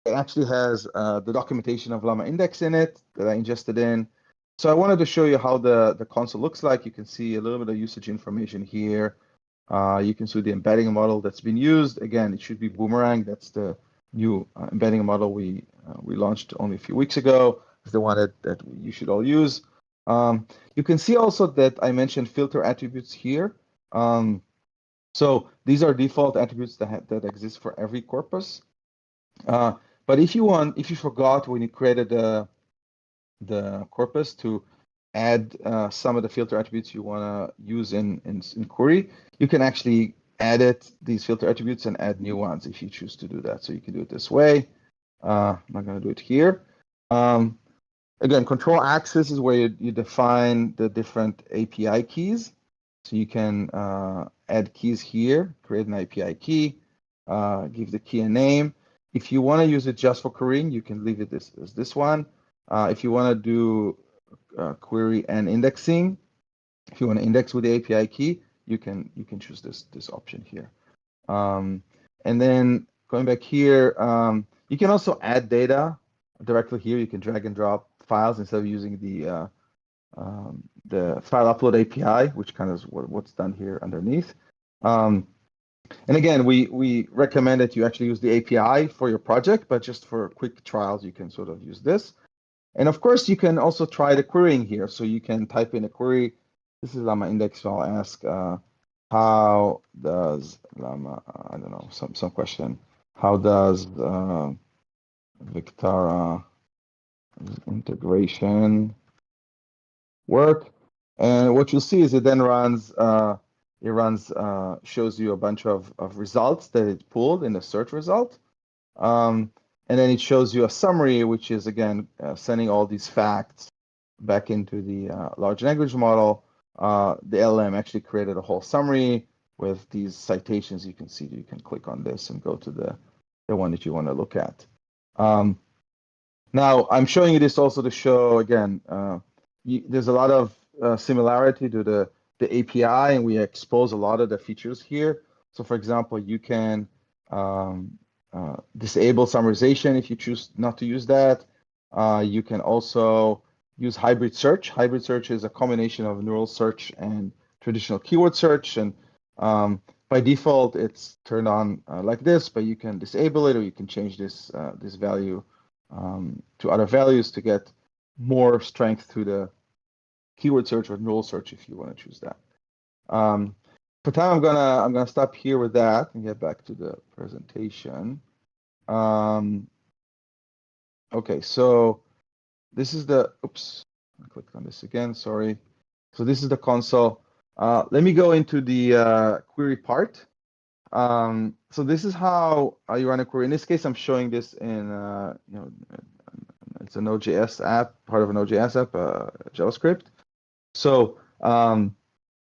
It actually has the documentation of Llama Index in it that I ingested in. So I wanted to show you how the console looks like. You can see a little bit of usage information here. You can see the embedding model that's been used. Again, it should be Boomerang. That's the new embedding model we launched only a few weeks ago. It's the one that you should all use. You can see also that I mentioned filter attributes here. So these are default attributes that exist for every corpus. But if you forgot when you created the corpus to add some of the filter attributes you want to use in query, you can actually edit these filter attributes and add new ones if you choose to do that. So you can do it this way. I'm not going to do it here. Again, control access is where you define the different API keys. So you can add keys here, create an API key, give the key a name. If you want to use it just for querying, you can leave it as this one. If you want to do query and indexing, if you want to index with the API key, you can choose this option here. And then going back here, you can also add data directly here. You can drag and drop files instead of using the file upload API, which kind of is what's done here underneath. And again, we recommend that you actually use the API for your project, but just for quick trials, you can sort of use this. And of course, you can also try the querying here. So you can type in a query. This is Llama Index, so I'll ask, how does Llama, I don't know, some question. How does Vectara integration work? And what you'll see is it then runs, shows you a bunch of results that it pulled in the search result. And then it shows you a summary, which is, again, sending all these facts back into the large language model. The LLM actually created a whole summary with these citations. You can see, you can click on this and go to the one that you want to look at. Now, I'm showing you this also to show, again, there's a lot of similarity to the API, and we expose a lot of the features here. So, for example, you can disable summarization if you choose not to use that. You can also use hybrid search. Hybrid search is a combination of neural search and traditional keyword search. And by default, it's turned on like this, but you can disable it, or you can change this value to other values to get more strength to the keyword search or neural search if you want to choose that. For time, I'm gonna stop here with that and get back to the presentation. Okay, so this is the, oops, I clicked on this again, sorry. So this is the console. Let me go into the query part. So this is how you run a query. In this case, I'm showing this in, it's a Node.js app, part of a Node.js app, JavaScript. So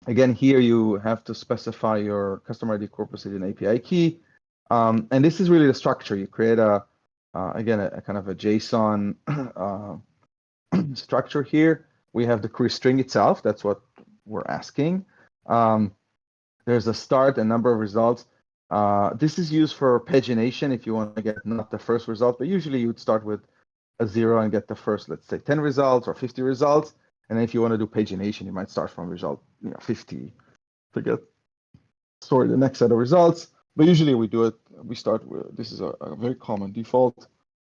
again, here you have to specify your customer ID, corpus ID, and API key. And this is really the structure. You create again, a kind of a JSON structure here. We have the query string itself. That's what we're asking. There's a start and number of results. This is used for pagination if you want to get not the first result, but usually you would start with a 0 and get the first, let's say, 10 results or 50 results. And then if you want to do pagination, you might start from result 50 to get the next set of results. But usually we do it, we start with, this is a very common default.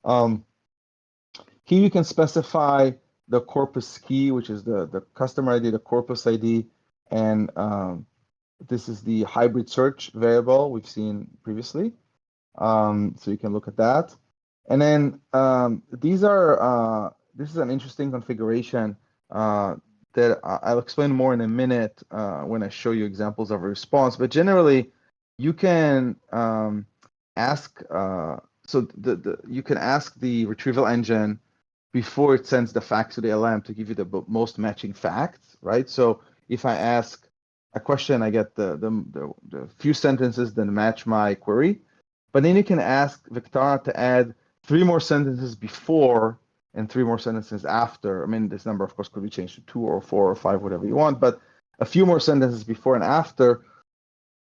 Here you can specify the corpus key, which is the customer ID, the corpus ID, and this is the hybrid search variable we've seen previously. So you can look at that. And then this is an interesting configuration that I'll explain more in a minute when I show you examples of a response. But generally, you can ask you can ask the retrieval engine before it sends the fact to the LM to give you the most matching facts, right? So if I ask a question, I get the few sentences that match my query. But then you can ask Vectara to add 3 more sentences before and 3 more sentences after. I mean, this number, of course, could be changed to 2 or 4 or 5, whatever you want, but a few more sentences before and after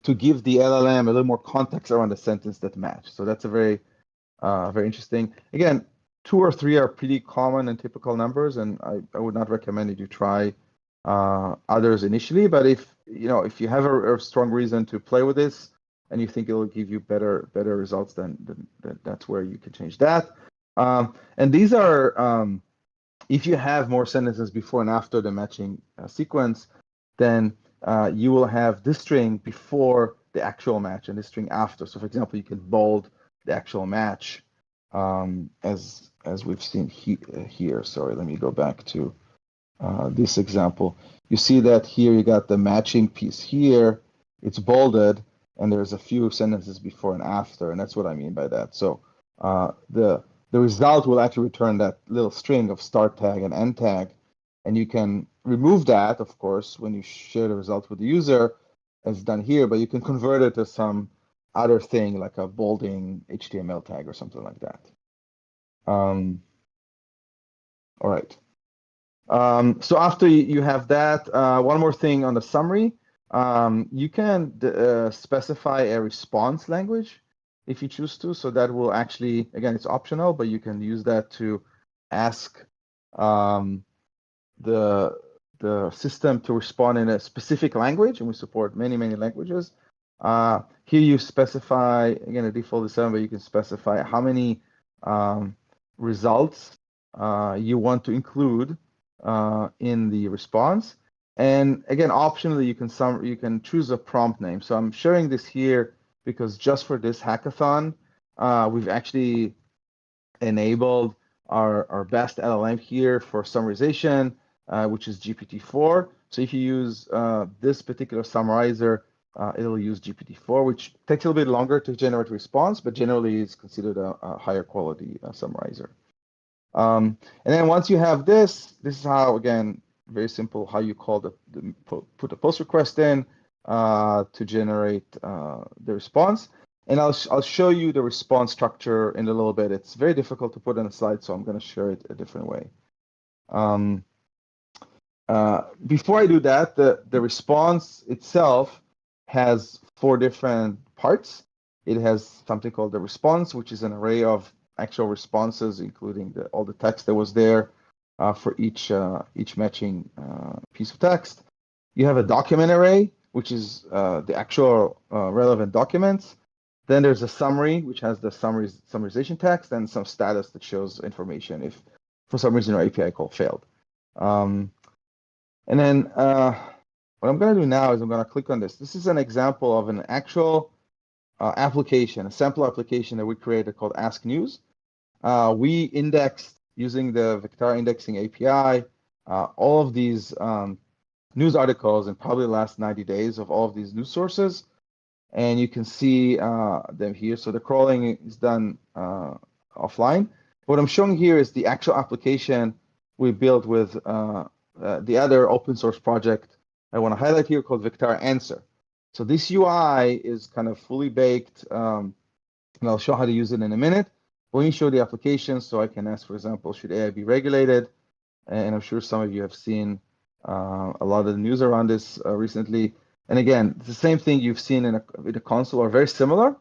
to give the LLM a little more context around the sentence that match. So that's a very, very interesting. Again, 2 or 3 are pretty common and typical numbers, and I would not recommend that you try others initially. But if you have a strong reason to play with this, and you think it will give you better results, then that's where you can change that. And these are, if you have more sentences before and after the matching sequence, then you will have this string before the actual match and this string after. So for example, you can bold the actual match as we've seen here. Sorry, let me go back to this example. You see that here you got the matching piece here. It's bolded, and there's a few sentences before and after, and that's what I mean by that. So the result will actually return that little string of start tag and end tag, and you can remove that, of course, when you share the result with the user, as done here, but you can convert it to some other thing like a bolding HTML tag or something like that. All right. So after you have that, one more thing on the summary. You can specify a response language if you choose to. So that will actually, again, it's optional, but you can use that to ask the system to respond in a specific language, and we support many languages. Here you specify, again, the default is 7, but you can specify how many results you want to include in the response. And again, optionally, you can choose a prompt name. So I'm sharing this here because just for this hackathon, we've actually enabled our best LLM here for summarization, which is GPT-4. So if you use this particular summarizer, it'll use GPT-4, which takes a little bit longer to generate response, but generally is considered a higher quality summarizer. And then once you have this is how, again, very simple, how you call put a post request in to generate the response. And I'll show you the response structure in a little bit. It's very difficult to put on a slide, so I'm going to share it a different way. Before I do that, the response itself has 4 different parts. It has something called the response, which is an array of actual responses, including all the text that was there for each matching piece of text. You have a document array, which is the actual relevant documents. Then there's a summary, which has the summarization text and some status that shows information if for some reason your API call failed. And then what I'm going to do now is I'm going to click on this. This is an example of an actual application, a sample application that we created called Ask News. We indexed using the Vectara indexing API all of these news articles in probably the last 90 days of all of these news sources. And you can see them here. So the crawling is done offline. What I'm showing here is the actual application we built with the other open source project I want to highlight here called Vectara Answer. So this UI is kind of fully baked, and I'll show how to use it in a minute. Let me show the application so I can ask, for example, should AI be regulated? And I'm sure some of you have seen a lot of the news around this recently. And again, it's the same thing you've seen in a console or very similar,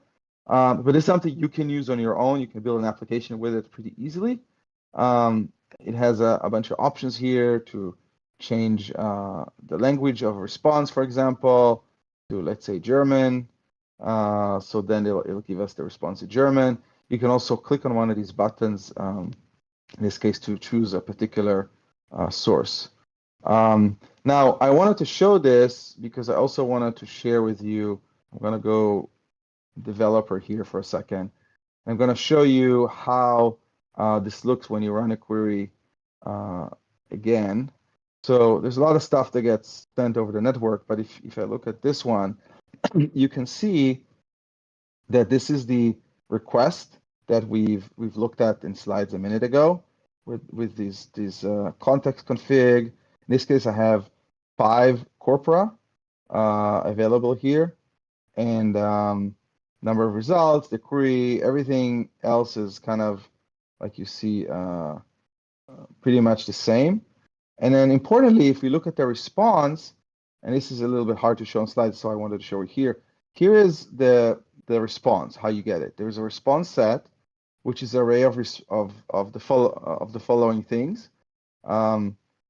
but it's something you can use on your own. You can build an application with it pretty easily. It has a bunch of options here to change the language of response, for example, to, let's say, German. So then it'll give us the response in German. You can also click on one of these buttons, in this case, to choose a particular source. Now, I wanted to show this because I also wanted to share with you, I'm going to go developer here for a second. I'm going to show you how this looks when you run a query again. So there's a lot of stuff that gets sent over the network, but if I look at this one, you can see that this is the request that we've looked at in slides a minute ago with these context config. In this case, I have 5 corpora available here, and number of results, the query, everything else is kind of like you see pretty much the same. And then importantly, if we look at the response, and this is a little bit hard to show on slides, so I wanted to show it here. Here is the response, how you get it. There's a response set, which is an array of the following things.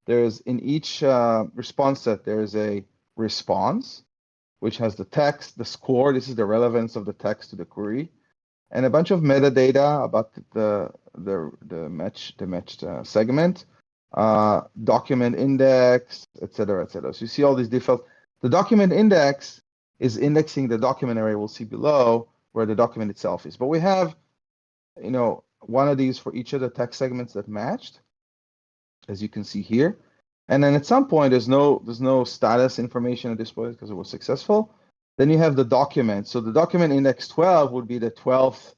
There's in each response set, there is a response, which has the text, the score. This is the relevance of the text to the query, and a bunch of metadata about the matched segment, document index, etc., etc. So you see all these defaults. The document index is indexing the document array we'll see below, where the document itself is. But we have, one of these for each of the text segments that matched, as you can see here. And then at some point, there's no status information at this point because it was successful. Then you have the document. So the document index 12 would be the 12th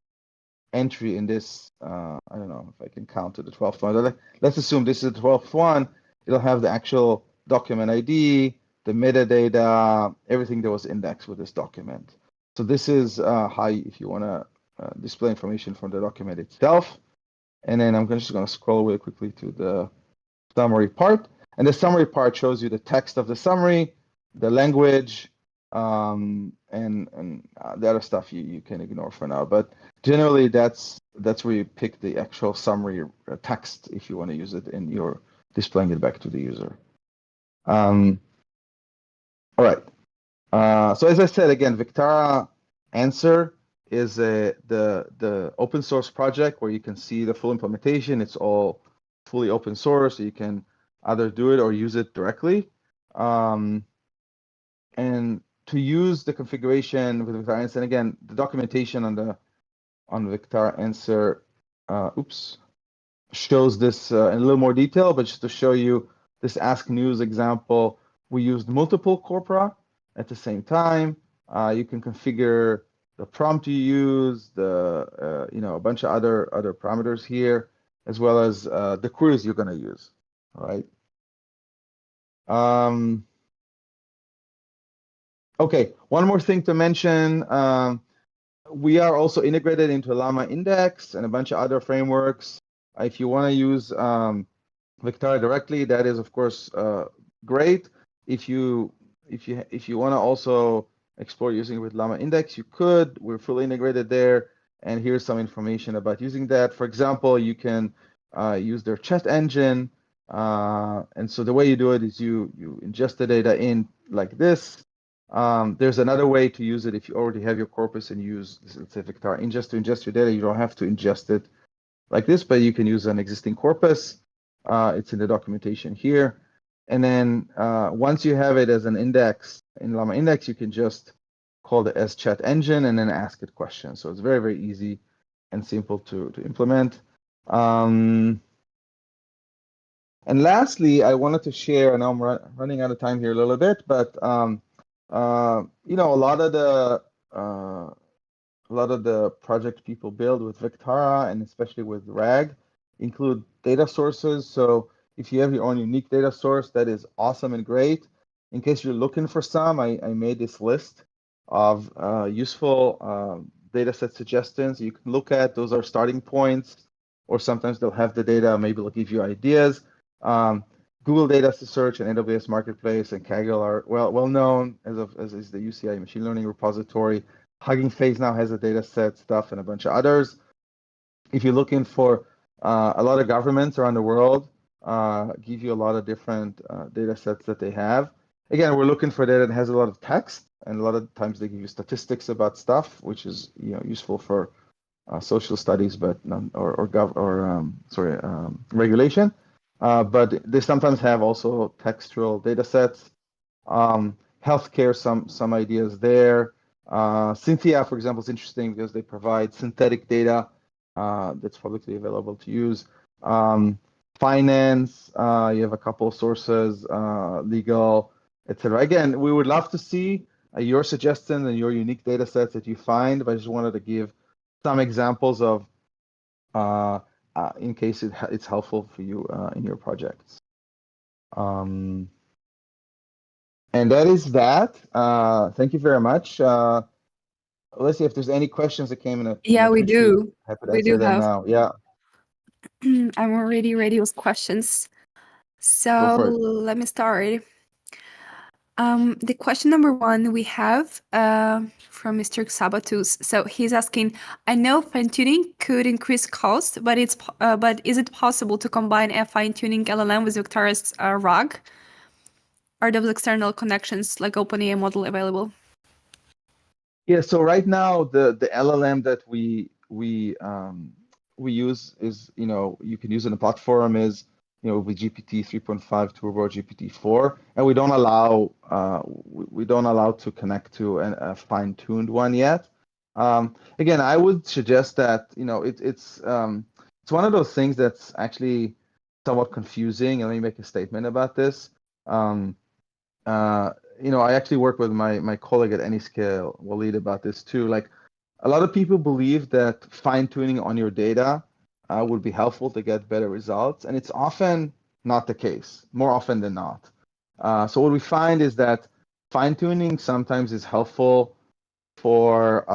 entry in this. I don't know if I can count to the 12th one. Let's assume this is the 12th one. It'll have the actual document ID, the metadata, everything that was indexed with this document. So this is how, if you want to display information from the document itself. And then I'm just going to scroll really quickly to the summary part. And the summary part shows you the text of the summary, the language, and the other stuff you can ignore for now. But generally, that's where you pick the actual summary text if you want to use it and you're displaying it back to the user. All right. So as I said, again, Vectara Answer is the open source project where you can see the full implementation. It's all fully open source, so you can either do it or use it directly. And to use the configuration with Vectara Answer, and again, the documentation on Vectara Answer, shows this in a little more detail, but just to show you this Ask News example, we used multiple corpora at the same time. You can configure the prompt you use, a bunch of other parameters here, as well as the queries you're going to use. All right. Okay, one more thing to mention. We are also integrated into Llama Index and a bunch of other frameworks. If you want to use Vectara directly, that is of course great. If you want to also explore using it with Llama Index, you could. We're fully integrated there, and here's some information about using that. For example, you can use their chat engine, and so the way you do it is you ingest the data in like this. There's another way to use it if you already have your corpus and use, let's say, Vectara ingest to ingest your data. You don't have to ingest it like this, but you can use an existing corpus. It's in the documentation here. And then once you have it as an index in Llama Index, you can just call the schat engine and then ask it questions. So it's very, very easy and simple to implement. And lastly, I wanted to share, I know I'm running out of time here a little bit, but a lot of the projects people build with Vectara and especially with RAG include data sources. So if you have your own unique data source, that is awesome and great. In case you're looking for some, I made this list of useful data set suggestions you can look at. Those are starting points, or sometimes they'll have the data, maybe they'll give you ideas. Google Data Search and AWS Marketplace and Kaggle are well known as is the UCI machine learning repository. Hugging Face now has a data set stuff and a bunch of others. If you're looking for a lot of governments around the world, give you a lot of different data sets that they have. Again, we're looking for data that has a lot of text, and a lot of times they give you statistics about stuff, which is useful for social studies, but regulation. But they sometimes have also textual data sets. Healthcare, some ideas there. Cynthia, for example, is interesting because they provide synthetic data that's publicly available to use. Finance, you have a couple of sources, legal, etc. Again, we would love to see your suggestions and your unique data sets that you find, but I just wanted to give some examples of in case it's helpful for you in your projects. And that is that. Thank you very much. Let's see if there's any questions that came in. Yeah, we Twitch feed. do. Happy to We answer do them have. now. Yeah, I'm already ready with questions. go So for it. let me start. The question number one we have from Mr. Sabatus. So he's asking, I know fine-tuning could increase cost, but but is it possible to combine a fine-tuning LLM with Vectara's RAG? Are those external connections like OpenAI model available? Yeah. So right now, the LLM that we use is, you can use in the platform is, with GPT 3.5 Turbo, GPT 4, and we don't allow to connect to a fine-tuned one yet. Again, I would suggest that it's one of those things that's actually somewhat confusing. And let me make a statement about this. I actually work with my colleague at Anyscale, Walid, about this too. Like, a lot of people believe that fine-tuning on your data would be helpful to get better results, and it's often not the case, more often than not. So what we find is that fine-tuning sometimes is helpful for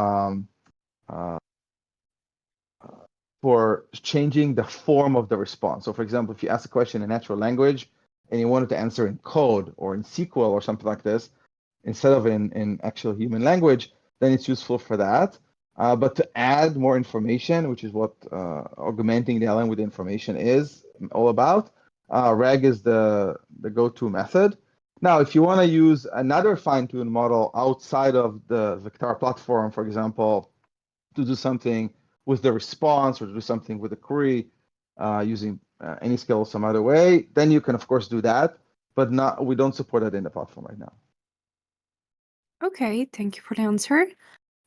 changing the form of the response. So for example, if you ask a question in natural language and you wanted to answer in code or in SQL or something like this, instead of in actual human language, then it's useful for that. But to add more information, which is what augmenting the LM with information is all about, RAG is the go-to method. Now, if you want to use another fine-tuned model outside of the Vectara platform, for example, to do something with the response or to do something with a query using Anyscale or some other way, then you can, of course, do that. But we don't support it in the platform right now. Okay, thank you for the answer.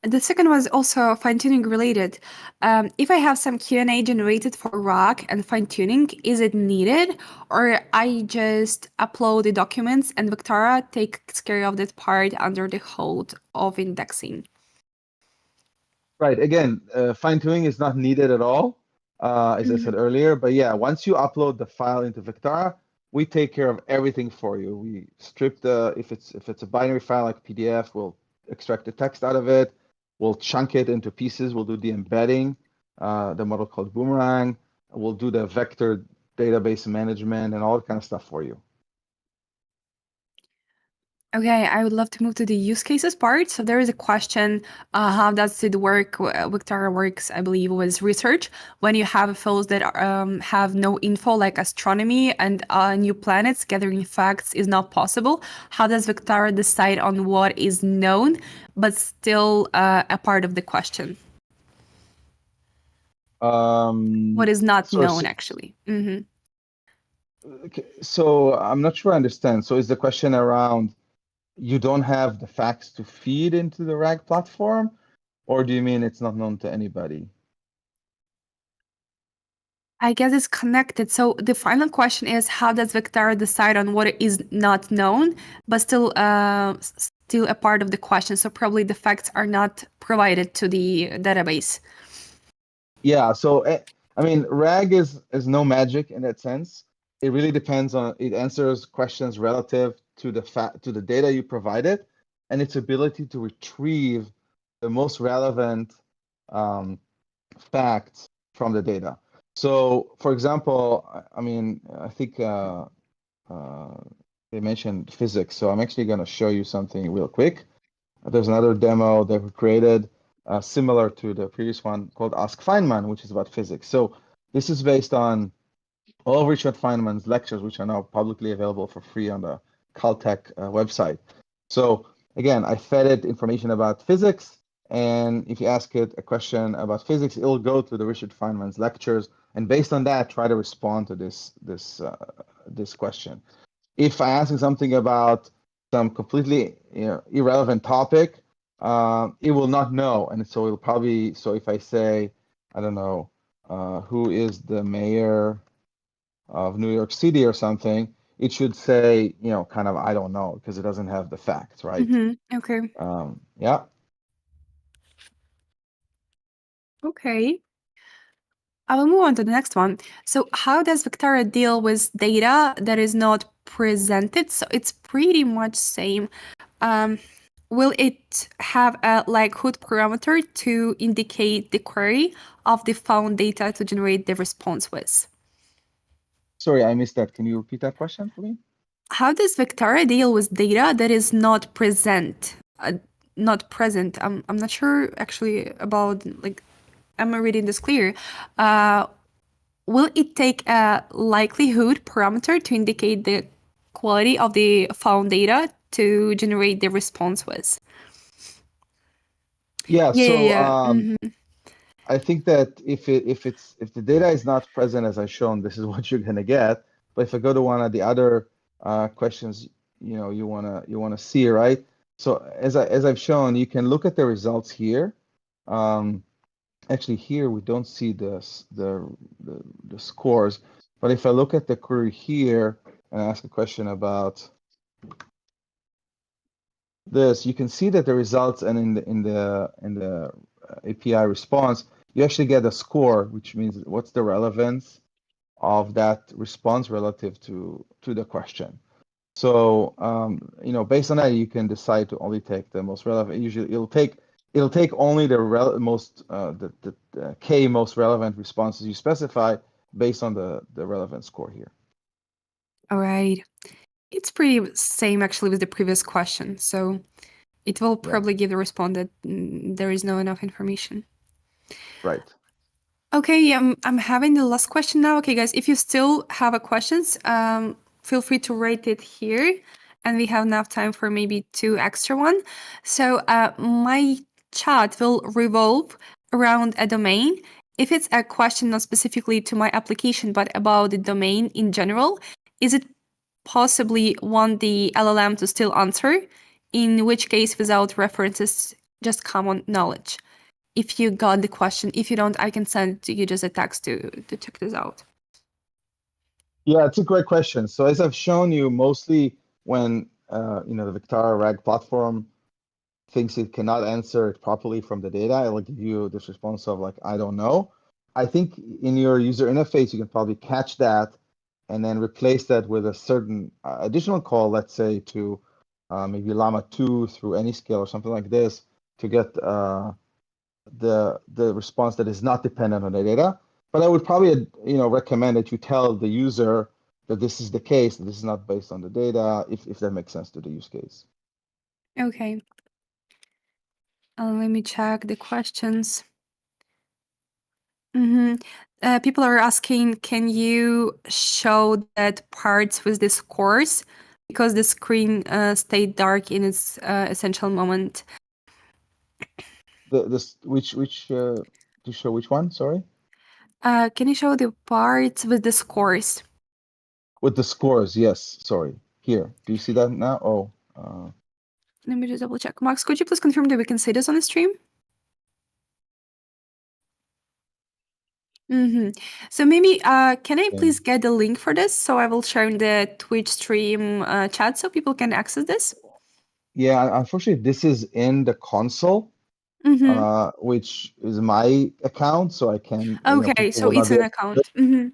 The second was also fine-tuning related. If I have some Q&A generated for RAG and fine-tuning, is it needed? Or I just upload the documents and Vectara takes care of that part under the hood of indexing? Right. Again, fine-tuning is not needed at all, as I said earlier. But yeah, once you upload the file into Vectara, we take care of everything for you. We strip if it's a binary file like PDF, we'll extract the text out of it. We'll chunk it into pieces. We'll do the embedding, the model called Boomerang. We'll do the vector database management and all that kind of stuff for you. Okay, I would love to move to the use cases part. So there is a question, how does it work? Vectara works, I believe, with research. When you have fields that have no info, like astronomy and new planets, gathering facts is not possible. How does Vectara decide on what is known, but still a part of the question? What is not known, actually? Okay, so I'm not sure I understand. So is the question around you don't have the facts to feed into the RAG platform, or do you mean it's not known to anybody? I guess it's connected. So the final question is, how does Vectara decide on what is not known, but still a part of the question? So probably the facts are not provided to the database. Yeah, so I mean, RAG is no magic in that sense. It really depends on, it answers questions relative to the data you provided and its ability to retrieve the most relevant facts from the data. So, for example, I mean, I think they mentioned physics. So I'm actually going to show you something real quick. There's another demo that we created similar to the previous one called Ask Feynman, which is about physics. So this is based on all of Richard Feynman's lectures, which are now publicly available for free on the Caltech website. So again, I fed it information about physics, and if you ask it a question about physics, it'll go to the Richard Feynman's lectures, and based on that, try to respond to this question. If I ask something about some completely irrelevant topic, it will not know, and so it'll probably. So if I say, I don't know, who is the mayor of New York City or something, it should say, kind of, I don't know, because it doesn't have the facts, right? Okay. Yeah. Okay. I will move on to the next one. So how does Vectara deal with data that is not presented? So it's pretty much same. Will it have a likelihood parameter to indicate the query of the found data to generate the response with? Sorry, I missed that. Can you repeat that question for me? How does Vectara deal with data that is not present? Not present. I'm not sure actually about am I reading this clear? Will it take a likelihood parameter to indicate the quality of the found data to generate the response with? Yeah. Yeah, So yeah. I think that if the data is not present as I've shown, this is what you're gonna get. But if I go to one of the other questions, you wanna see, right? So as I've shown, you can look at the results here. Actually, here we don't see the scores, but if I look at the query here and ask a question about this, you can see that the results and in the API response, you actually get a score, which means what's the relevance of that response relative to the question. So based on that, you can decide to only take the most relevant. Usually, it'll take only the k most relevant responses you specify based on the relevant score here. All right. It's pretty same actually with the previous question. So it will probably give the response that there is no enough information. Right. Okay, I'm having the last question now. Okay, guys, if you still have a questions, feel free to write it here, and we have enough time for maybe 2 extra one. So my chat will revolve around a domain. If it's a question not specifically to my application, but about the domain in general, is it possibly want the LLM to still answer? In which case, without references, just common knowledge. If you got the question. If you don't, I can send you just a text to check this out. Yeah, it's a great question. So as I've shown you, mostly when the Vectara RAG platform thinks it cannot answer it properly from the data, it will give you this response of like, I don't know. I think in your user interface, you can probably catch that and then replace that with a certain additional call, let's say to maybe Llama 2 through AnyScale or something like this to get the response that is not dependent on the data. But I would probably recommend that you tell the user that this is the case, that this is not based on the data, if that makes sense to the use case. Okay. Let me check the questions. People are asking, can you show that parts with the scores? Because the screen stayed dark in its essential moment. To show which one? Sorry. Can you show the parts with the scores? With the scores, yes. Sorry. Here, do you see that now? Oh. Let me just double check. Max, could you please confirm that we can see this on the stream? So maybe can I please get the link for this? So I will share in the Twitch stream chat so people can access this. Yeah, unfortunately, this is in the console, which is my account, so I can. Okay, so it's an account.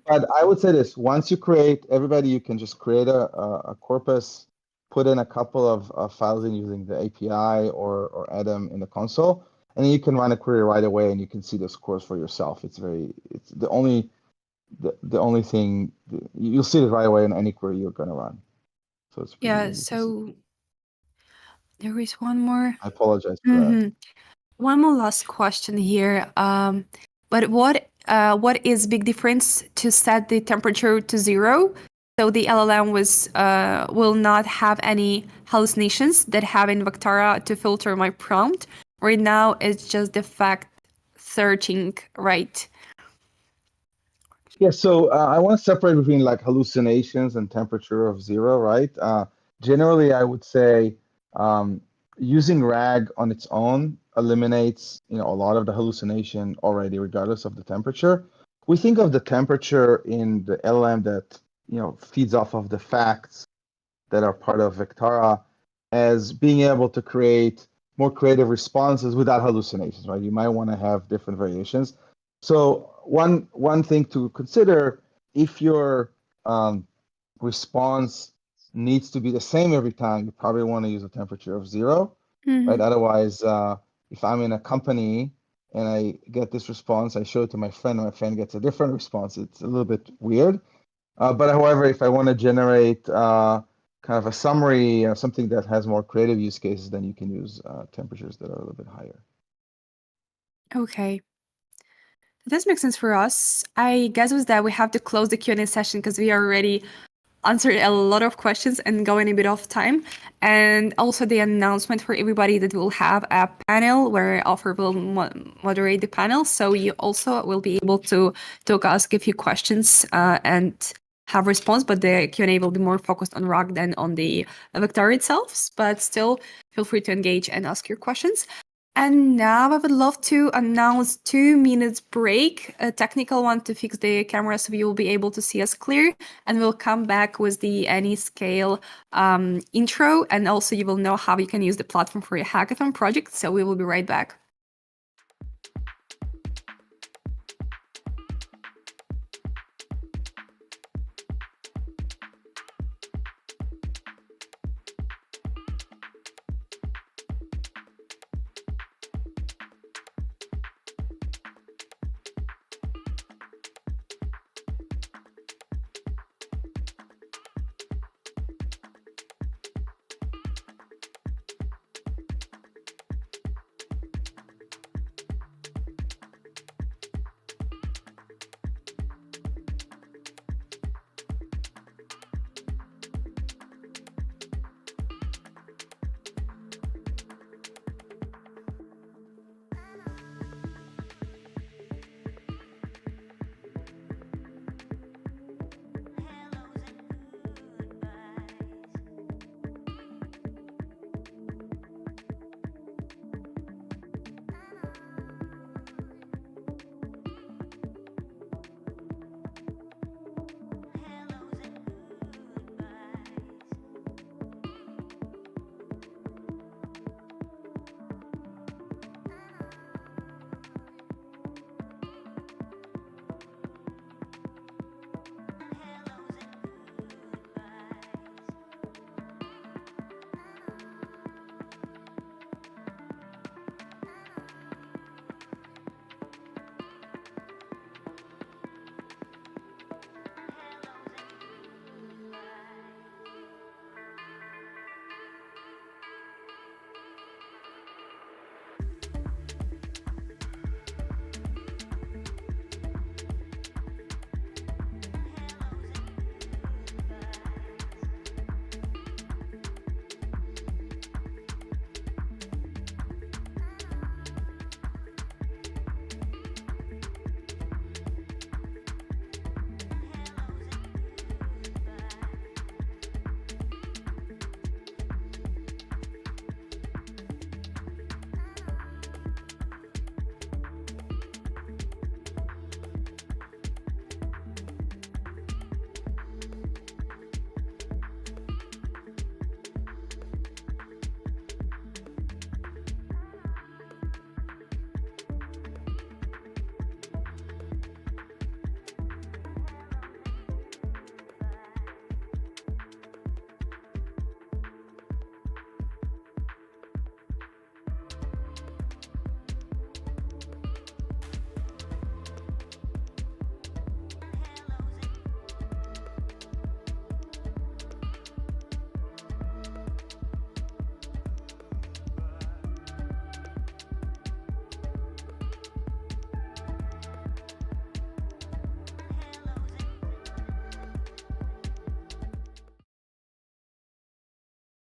But I would say this: once you create, everybody, you can just create a corpus, put in a couple of files in using the API or add them in the console, and then you can run a query right away, and you can see the scores for yourself. It's the only thing you'll see it right away in any query you're going to run. So it's pretty easy to see. There is one more. I apologize for that. One more last question here. But what is big difference to set the temperature to 0? So the LLM will not have any hallucinations that have in Vectara to filter my prompt. Right now, it's just the fact searching, right? Yeah, so I want to separate between like hallucinations and temperature of 0, right? Generally, I would say using RAG on its own eliminates, a lot of the hallucination already, regardless of the temperature. We think of the temperature in the LLM that, feeds off of the facts that are part of Vectara as being able to create more creative responses without hallucinations, right? You might want to have different variations. So one thing to consider, if your response needs to be the same every time, you probably want to use a temperature of 0, right? Otherwise, if I'm in a company and I get this response, I show it to my friend, and my friend gets a different response, it's a little bit weird. But however, if I want to generate kind of a summary or something that has more creative use cases, then you can use temperatures that are a little bit higher. Okay. This makes sense for us. I guess with that, we have to close the Q&A session because we already answered a lot of questions and going a bit off time. And also the announcement for everybody that we'll have a panel where Alfred will moderate the panel. So you also will be able to ask a few questions and have response, but the Q&A will be more focused on RAG than on the Vectara itself. But still, feel free to engage and ask your questions. And now I would love to announce 2 minutes break, a technical one to fix the camera so you will be able to see us clear. And we'll come back with the AnyScale intro. And also you will know how you can use the platform for your hackathon project. So we will be right back.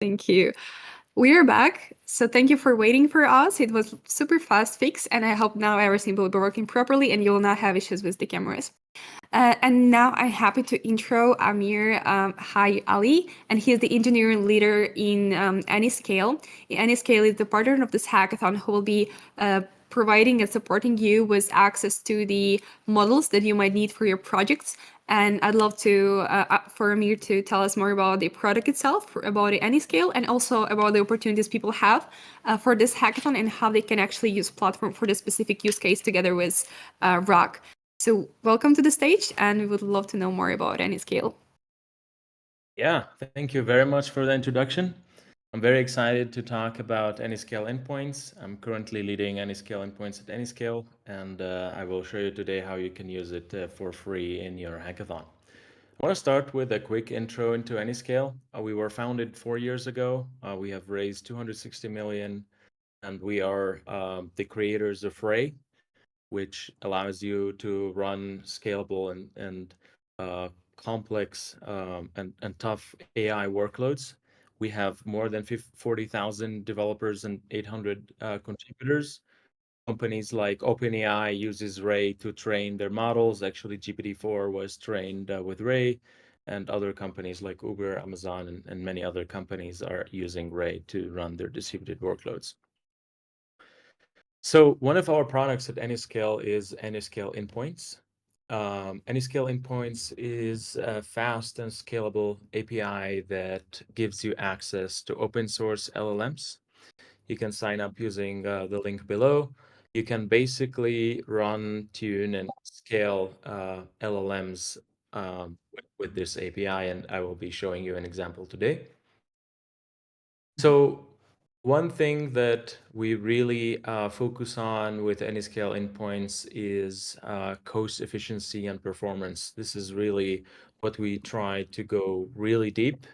Thank you. We're back. So thank you for waiting for us. It was super fast fix, and I hope now everything will be working properly and you will not have issues with the cameras. And now I'm happy to intro Amir Hai Ali, and he is the engineering leader in Anyscale. Anyscale is the partner of this hackathon who will be providing and supporting you with access to the models that you might need for your projects. And I'd love to for Amir to tell us more about the product itself, about the Anyscale, and also about the opportunities people have for this hackathon and how they can actually use platform for the specific use case together with Rock. So welcome to the stage, and we would love to know more about Anyscale. Yeah, thank you very much for the introduction. I'm very excited to talk about Anyscale endpoints. I'm currently leading Anyscale endpoints at Anyscale, and I will show you today how you can use it for free in your hackathon. I want to start with a quick intro into Anyscale. We were founded 4 years ago. We have raised 260 million, and we are the creators of Ray, which allows you to run scalable and complex and tough AI workloads. We have more than 40,000 developers and 800 contributors. Companies like OpenAI uses Ray to train their models. Actually, GPT-4 was trained with Ray, and other companies like Uber, Amazon, and many other companies are using Ray to run their distributed workloads. So one of our products at Anyscale is Anyscale Endpoints. Anyscale Endpoints is a fast and scalable API that gives you access to open source LLMs. You can sign up using the link below. You can basically run, tune, and scale LLMs with this API, and I will be showing you an example today. So one thing that we really focus on with Anyscale endpoints is cost efficiency and performance. This is really what we try to go really deep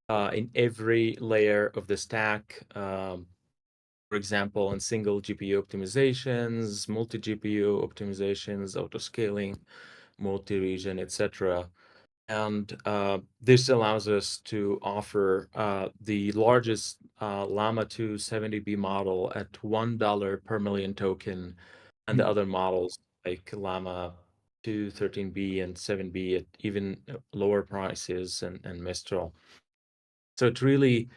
in every layer of the stack. For example, in single GPU optimizations, multi-GPU optimizations, auto-scaling, multi-region, etc. And this allows us to offer the largest Llama 2 70B model at $1 per million token, and the other models like Llama 2, 13B, and 7B at even lower prices, and Mistral. So it's really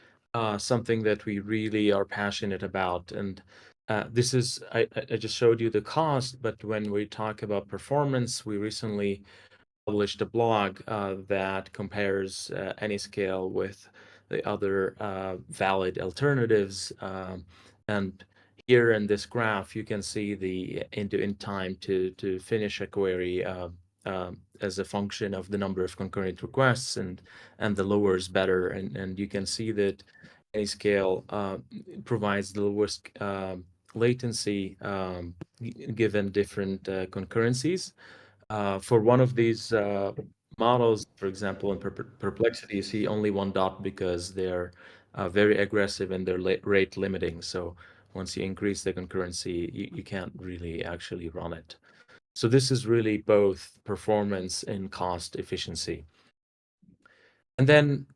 something that we really are passionate about. And this is, I just showed you the cost, but when we talk about performance, we recently published a blog that compares Anyscale with the other valid alternatives. And here in this graph, you can see the end-to-end time to finish a query as a function of the number of concurrent requests, and the lower is better. And you can see that Anyscale provides the lowest latency given different concurrencies. For one of these models, for example, in Perplexity, you see only one dot because they're very aggressive in their rate limiting. So once you increase the concurrency, you can't really actually run it. So this is really both performance and cost efficiency. And then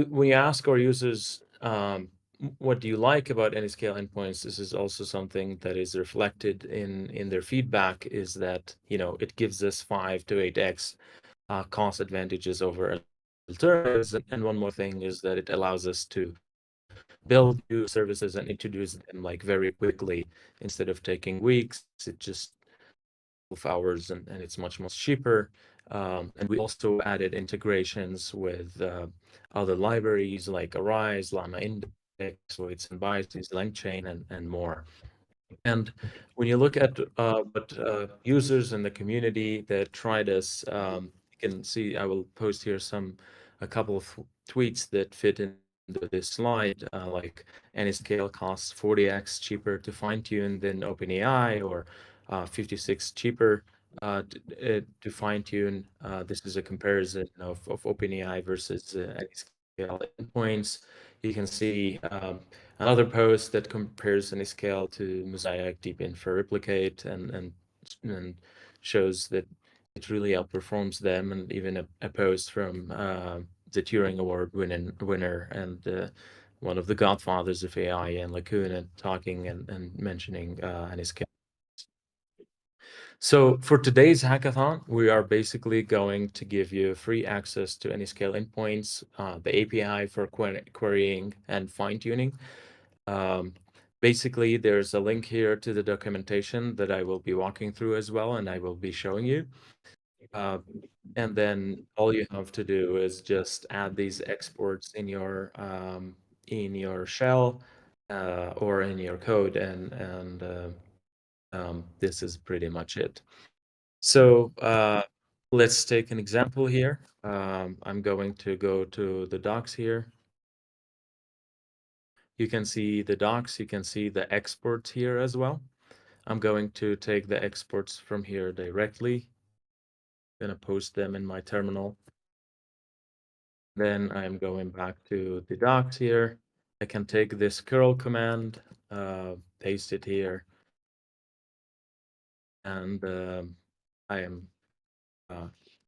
we ask our users, what do you like about Anyscale endpoints? This is also something that is reflected in their feedback, is that, you know, it gives us 5 to 8x cost advantages over alternatives. And one more thing is that it allows us to build new services and introduce them like very quickly. Instead of taking weeks, it just hours, and it's much cheaper. And we also added integrations with other libraries like Arise, Llama Index, Weights and Biases, LangChain, and more. And when you look at what users in the community that tried this, you can see, I will post here a couple of tweets that fit into this slide, like Anyscale costs 40x cheaper to fine-tune than OpenAI, or 56 cheaper to fine-tune. This is a comparison of OpenAI versus Anyscale endpoints. You can see another post that compares Anyscale to Mosaic, Deepinfer, Replicate, and shows that it really outperforms them. And even a post from the Turing Award winner and one of the godfathers of AI, and Lacuna talking and mentioning Anyscale. So for today's hackathon, we are basically going to give you free access to Anyscale endpoints, the API for querying and fine-tuning. Basically, there's a link here to the documentation that I will be walking through as well, and I will be showing you. And then all you have to do is just add these exports in your shell or in your code, and this is pretty much it. So let's take an example here. I'm going to go to the docs here. You can see the docs, you can see the exports here as well. I'm going to take the exports from here directly. I'm going to post them in my terminal. Then I'm going back to the docs here. I can take this curl command, paste it here, and I am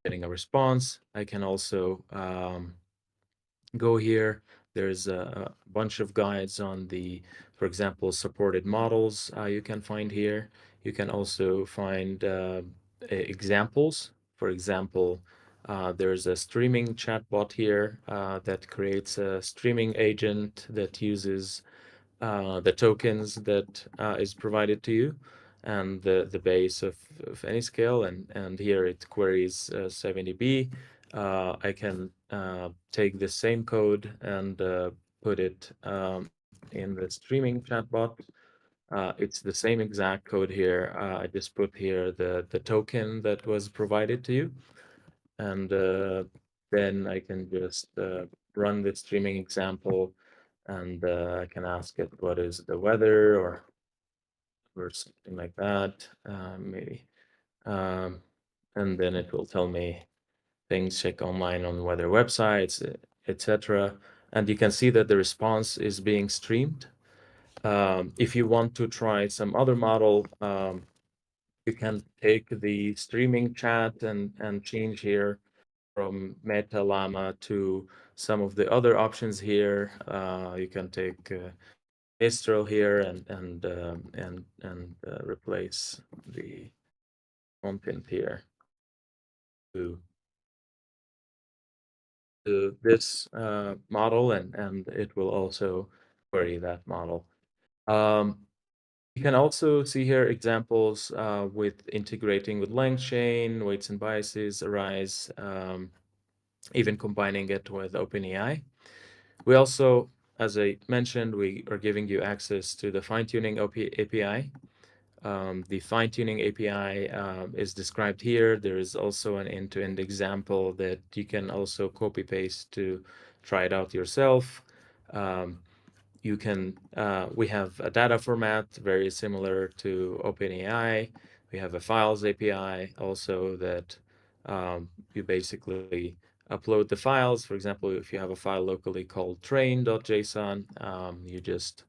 getting a response. I can also go here. There's a bunch of guides on the, for example, supported models you can find here. You can also find examples. For example, there's a streaming chatbot here that creates a streaming agent that uses the tokens that is provided to you and the base of Anyscale, and here it queries 70B. I can take the same code and put it in the streaming chatbot. It's the same exact code here. I just put here the token that was provided to you, and then I can just run the streaming example, and I can ask it what is the weather or something like that, maybe. And then it will tell me things, check online on weather websites, etc. And you can see that the response is being streamed. If you want to try some other model, you can take the streaming chat and change here from Meta Llama to some of the other options here. You can take Mistral here and replace the content here to this model, and it will also query that model. You can also see here examples with integrating with LangChain, weights and biases, Arise, even combining it with OpenAI. We also, as I mentioned, we are giving you access to the fine-tuning API. The fine-tuning API is described here. There is also an end-to-end example that you can also copy-paste to try it out yourself. You can, we have a data format very similar to OpenAI. We have a files API also that you basically upload the files. For example, if you have a file locally called train.json, you just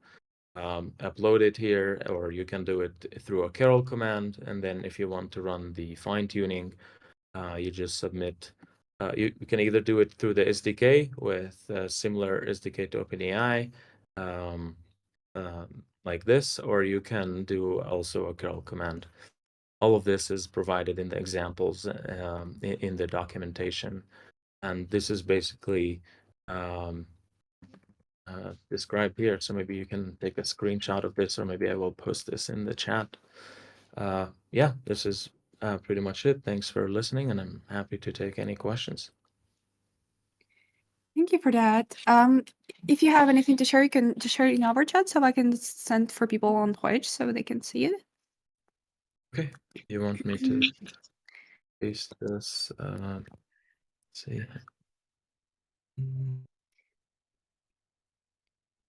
upload it here, or you can do it through a curl command. And then if you want to run the fine-tuning, you just submit. You can either do it through the SDK with a similar SDK to OpenAI, like this, or you can do also a curl command. All of this is provided in the examples in the documentation. And this is basically described here. So maybe you can take a screenshot of this, or maybe I will post this in the chat. Yeah, this is pretty much it. Thanks for listening, and I'm happy to take any questions. Thank you for that. If you have anything to share, you can just share it in our chat so I can send for people on Twitch so they can see it. Okay, you want me to paste this? Let's see.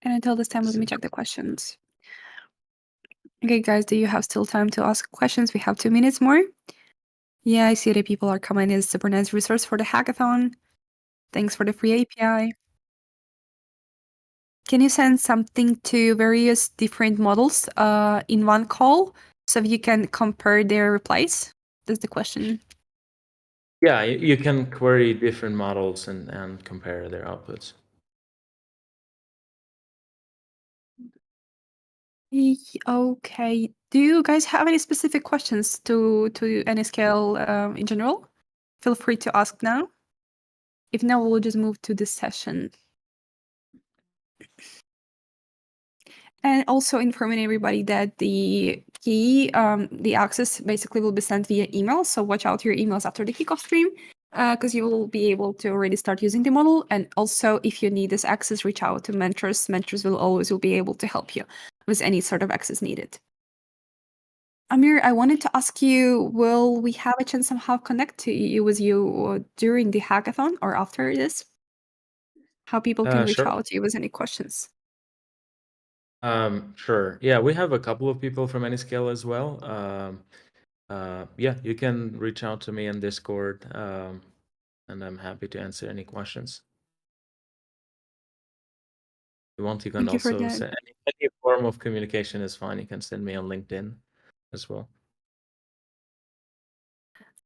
And until this time, let me check the questions. Okay, guys, do you have still time to ask questions? We have 2 minutes more. Yeah, I see that people are coming in. Super nice resource for the hackathon. Thanks for the free API. Can you send something to various different models in one call so you can compare their replies? That's the question. Yeah, you can query different models and compare their outputs. Okay. Do you guys have any specific questions to Anyscale in general? Feel free to ask now. If not, we'll just move to this session. And also informing everybody that the key, the access basically will be sent via email. So watch out your emails after the kickoff stream, because you will be able to already start using the model. And also, if you need this access, reach out to mentors. Mentors will be able to help you with any sort of access needed. Amir, I wanted to ask you, will we have a chance somehow connect to you with you during the hackathon or after this? How people can reach Sure. out to you with any questions? Sure. Yeah, we have a couple of people from Anyscale as well. Yeah, you can reach out to me in Discord, and I'm happy to answer any questions. If you want, you can Thank you for also that. send any form of communication is fine. You can send me on LinkedIn as well.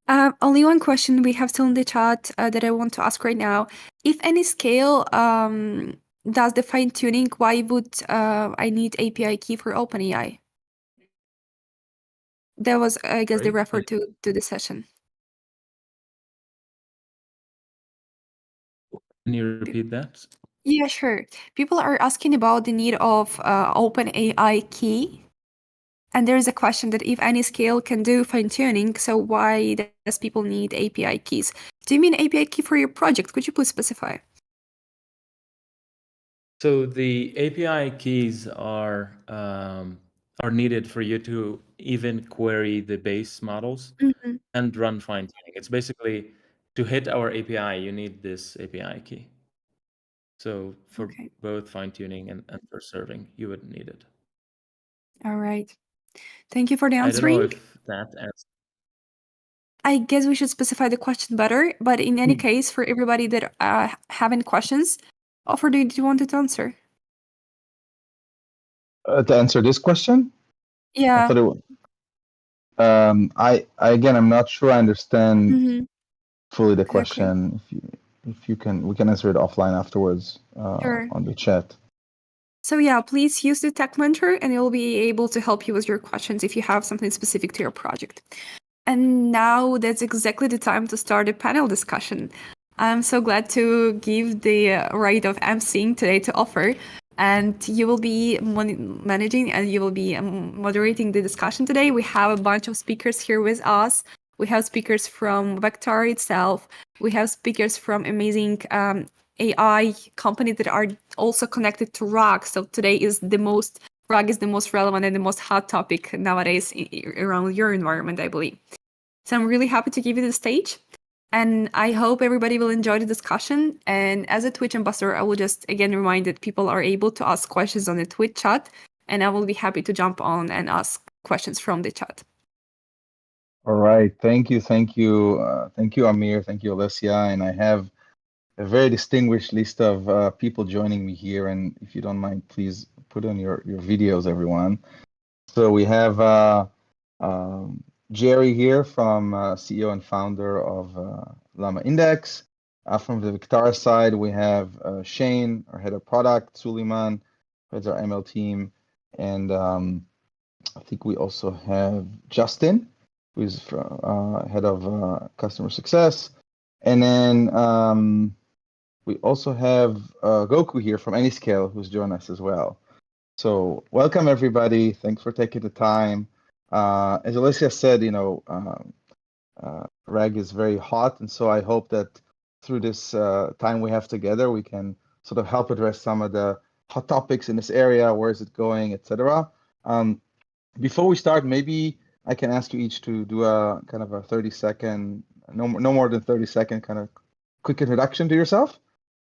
Only one question we have still in the chat that I want to ask right now. If Anyscale does the fine tuning, why would I need API key for OpenAI? That was, I guess, the Sorry, refer to the session. can you repeat that? Yeah, sure. People are asking about the need of OpenAI key. And there is a question that if Anyscale can do fine tuning, so why does people need API keys? Do you mean API key for your project? Could you please specify? So the API keys are needed for you to even query the base models Mhm. and run fine tuning. It's basically to hit our API, you need this API key. So for Okay. both fine tuning and for serving, you would need it. All right. Thank you for the I don't know answering. if that answers. I guess we should specify the question better, but in any case, for everybody that have any questions, offer do you want to answer? To answer this question, I Yeah. thought it was, I again, I'm not sure I understand Mhm. fully the Exactly. question. If you can, we can answer it offline afterwards Sure. on the chat. So yeah, please use the tech mentor and it will be able to help you with your questions if you have something specific to your project. And now that's exactly the time to start a panel discussion. I'm so glad to give the right of emceeing today to offer. And you will be managing and you will be moderating the discussion today. We have a bunch of speakers here with us. We have speakers from Vectara itself. We have speakers from amazing AI companies that are also connected to RAG. So today is RAG is the most relevant and the most hot topic nowadays around your environment, I believe. So I'm really happy to give you the stage. And I hope everybody will enjoy the discussion. And as a Twitch ambassador, I will just again remind that people are able to ask questions on the Twitch chat. And I will be happy to jump on and ask questions from the chat. All right. Thank you. Thank you, Amir. Thank you, Alessia. And I have a very distinguished list of people joining me here. And if you don't mind, please put on your videos, everyone. So we have Jerry here from CEO and founder of Llama Index. From the Vectara side, we have Shane, our head of product, Suleiman, who heads our ML team. And I think we also have Justin, who's head of customer success. And then we also have Goku here from Anyscale, who's joined us as well. So welcome, everybody. Thanks for taking the time. As Alicia said, RAG is very hot, and so I hope that through this time we have together, we can sort of help address some of the hot topics in this area. Where is it going, etc. Before we start, maybe I can ask you each to do a kind of a 30-second, no more than 30-second kind of quick introduction to yourself.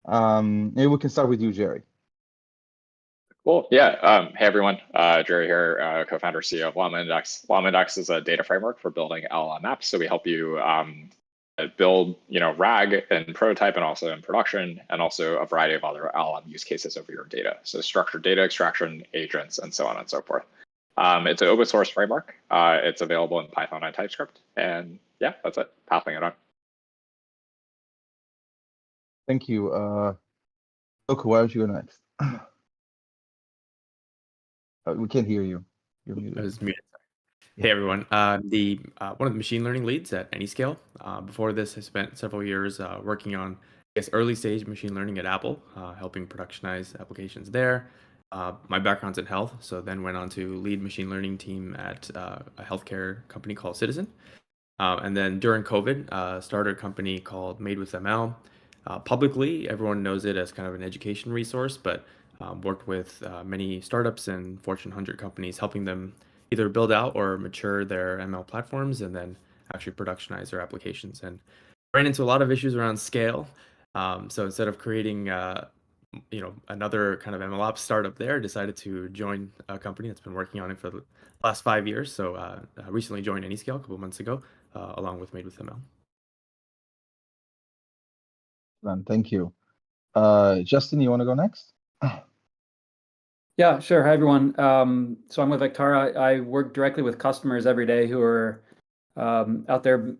Maybe we can start with you, Jerry. Cool. Yeah. Hey, everyone. Jerry here, co-founder, CEO of Llama Index. Llama Index is a data framework for building LLM apps. So we help you build, RAG in prototype and also in production, and also a variety of other LLM use cases over your data. So structured data extraction, agents, and so on and so forth. It's an open source framework. It's available in Python and TypeScript. And yeah, that's it. Passing it on. Thank you. Goku, why don't you go next? We can't hear you. You're I muted. was muted. Hey everyone, the one of the machine learning leads at Anyscale. Before this, I spent several years working on, I guess, early stage machine learning at Apple, helping productionize applications there. My background's in health, so then went on to lead machine learning team at a healthcare company called Citizen. And then during COVID, started a company called Made with ML. Publicly, everyone knows it as kind of an education resource, but worked with many startups and Fortune 100 companies, helping them either build out or mature their ML platforms and then actually productionize their applications. And ran into a lot of issues around scale. So instead of creating another kind of MLOps startup there, decided to join a company that's been working on it for the last 5 years. So I recently joined Anyscale a couple months ago, along with Made with ML. Thank you. Justin, you want to go next? Yeah, sure. Hi, everyone. So I'm with Vectara. I work directly with customers every day who are out there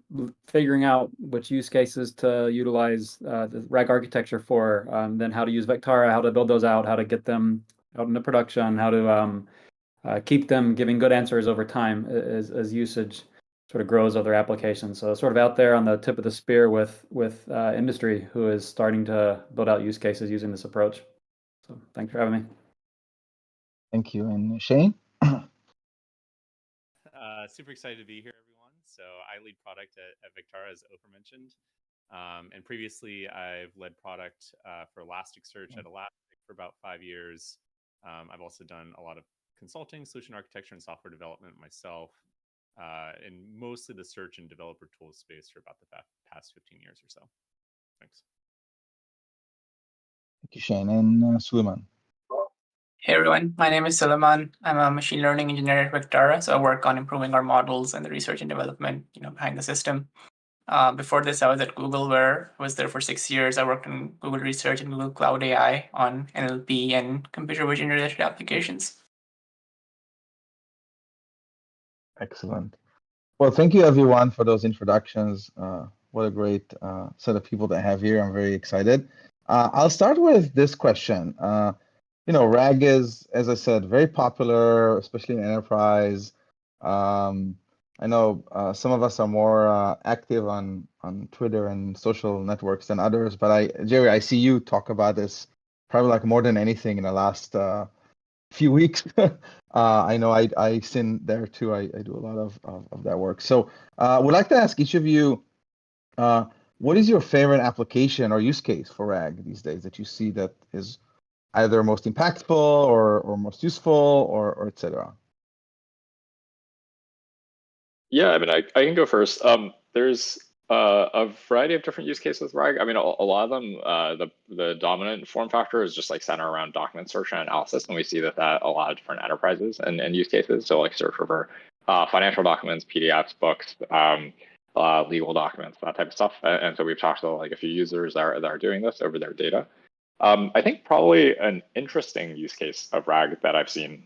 figuring out which use cases to utilize the RAG architecture for, then how to use Vectara, how to build those out, how to get them out into production, how to keep them giving good answers over time as usage sort of grows of their applications. So sort of out there on the tip of the spear with industry who is starting to build out use cases using this approach. So thanks for having me. Thank you. And Shane? Super excited to be here, everyone. So I lead product at Vectara, as Oprah mentioned. And previously, I've led product for Elasticsearch at Elastic for about 5 years. I've also done a lot of consulting, solution architecture, and software development myself, in mostly the search and developer tools space for about the past 15 years or so. Thanks. Thank you, Shane. And Suleiman? Hey everyone, my name is Suleiman. I'm a machine learning engineer at Vectara, so I work on improving our models and the research and development, behind the system. Before this, I was at Google, where I was there for 6 years. I worked in Google Research and Google Cloud AI on NLP and computer vision related applications. Excellent. Well, thank you everyone for those introductions. What a great set of people to have here. I'm very excited. I'll start with this question. RAG is, as I said, very popular, especially in enterprise. I know some of us are more active on Twitter and social networks than others, but Jerry, I see you talk about this probably like more than anything in the last few weeks. I know I sin there too. I do a lot of that work. So would like to ask each of you, what is your favorite application or use case for RAG these days that you see that is either most impactful or most useful or et cetera? Yeah, I mean, I can go first. There's a variety of different use cases with RAG. I mean, a lot of them, the dominant form factor is just like centered around document search and analysis, and we see that a lot of different enterprises and use cases. So like search for financial documents, PDFs, books, legal documents, that type of stuff. And so we've talked to like a few users that are doing this over their data. I think probably an interesting use case of RAG that I've seen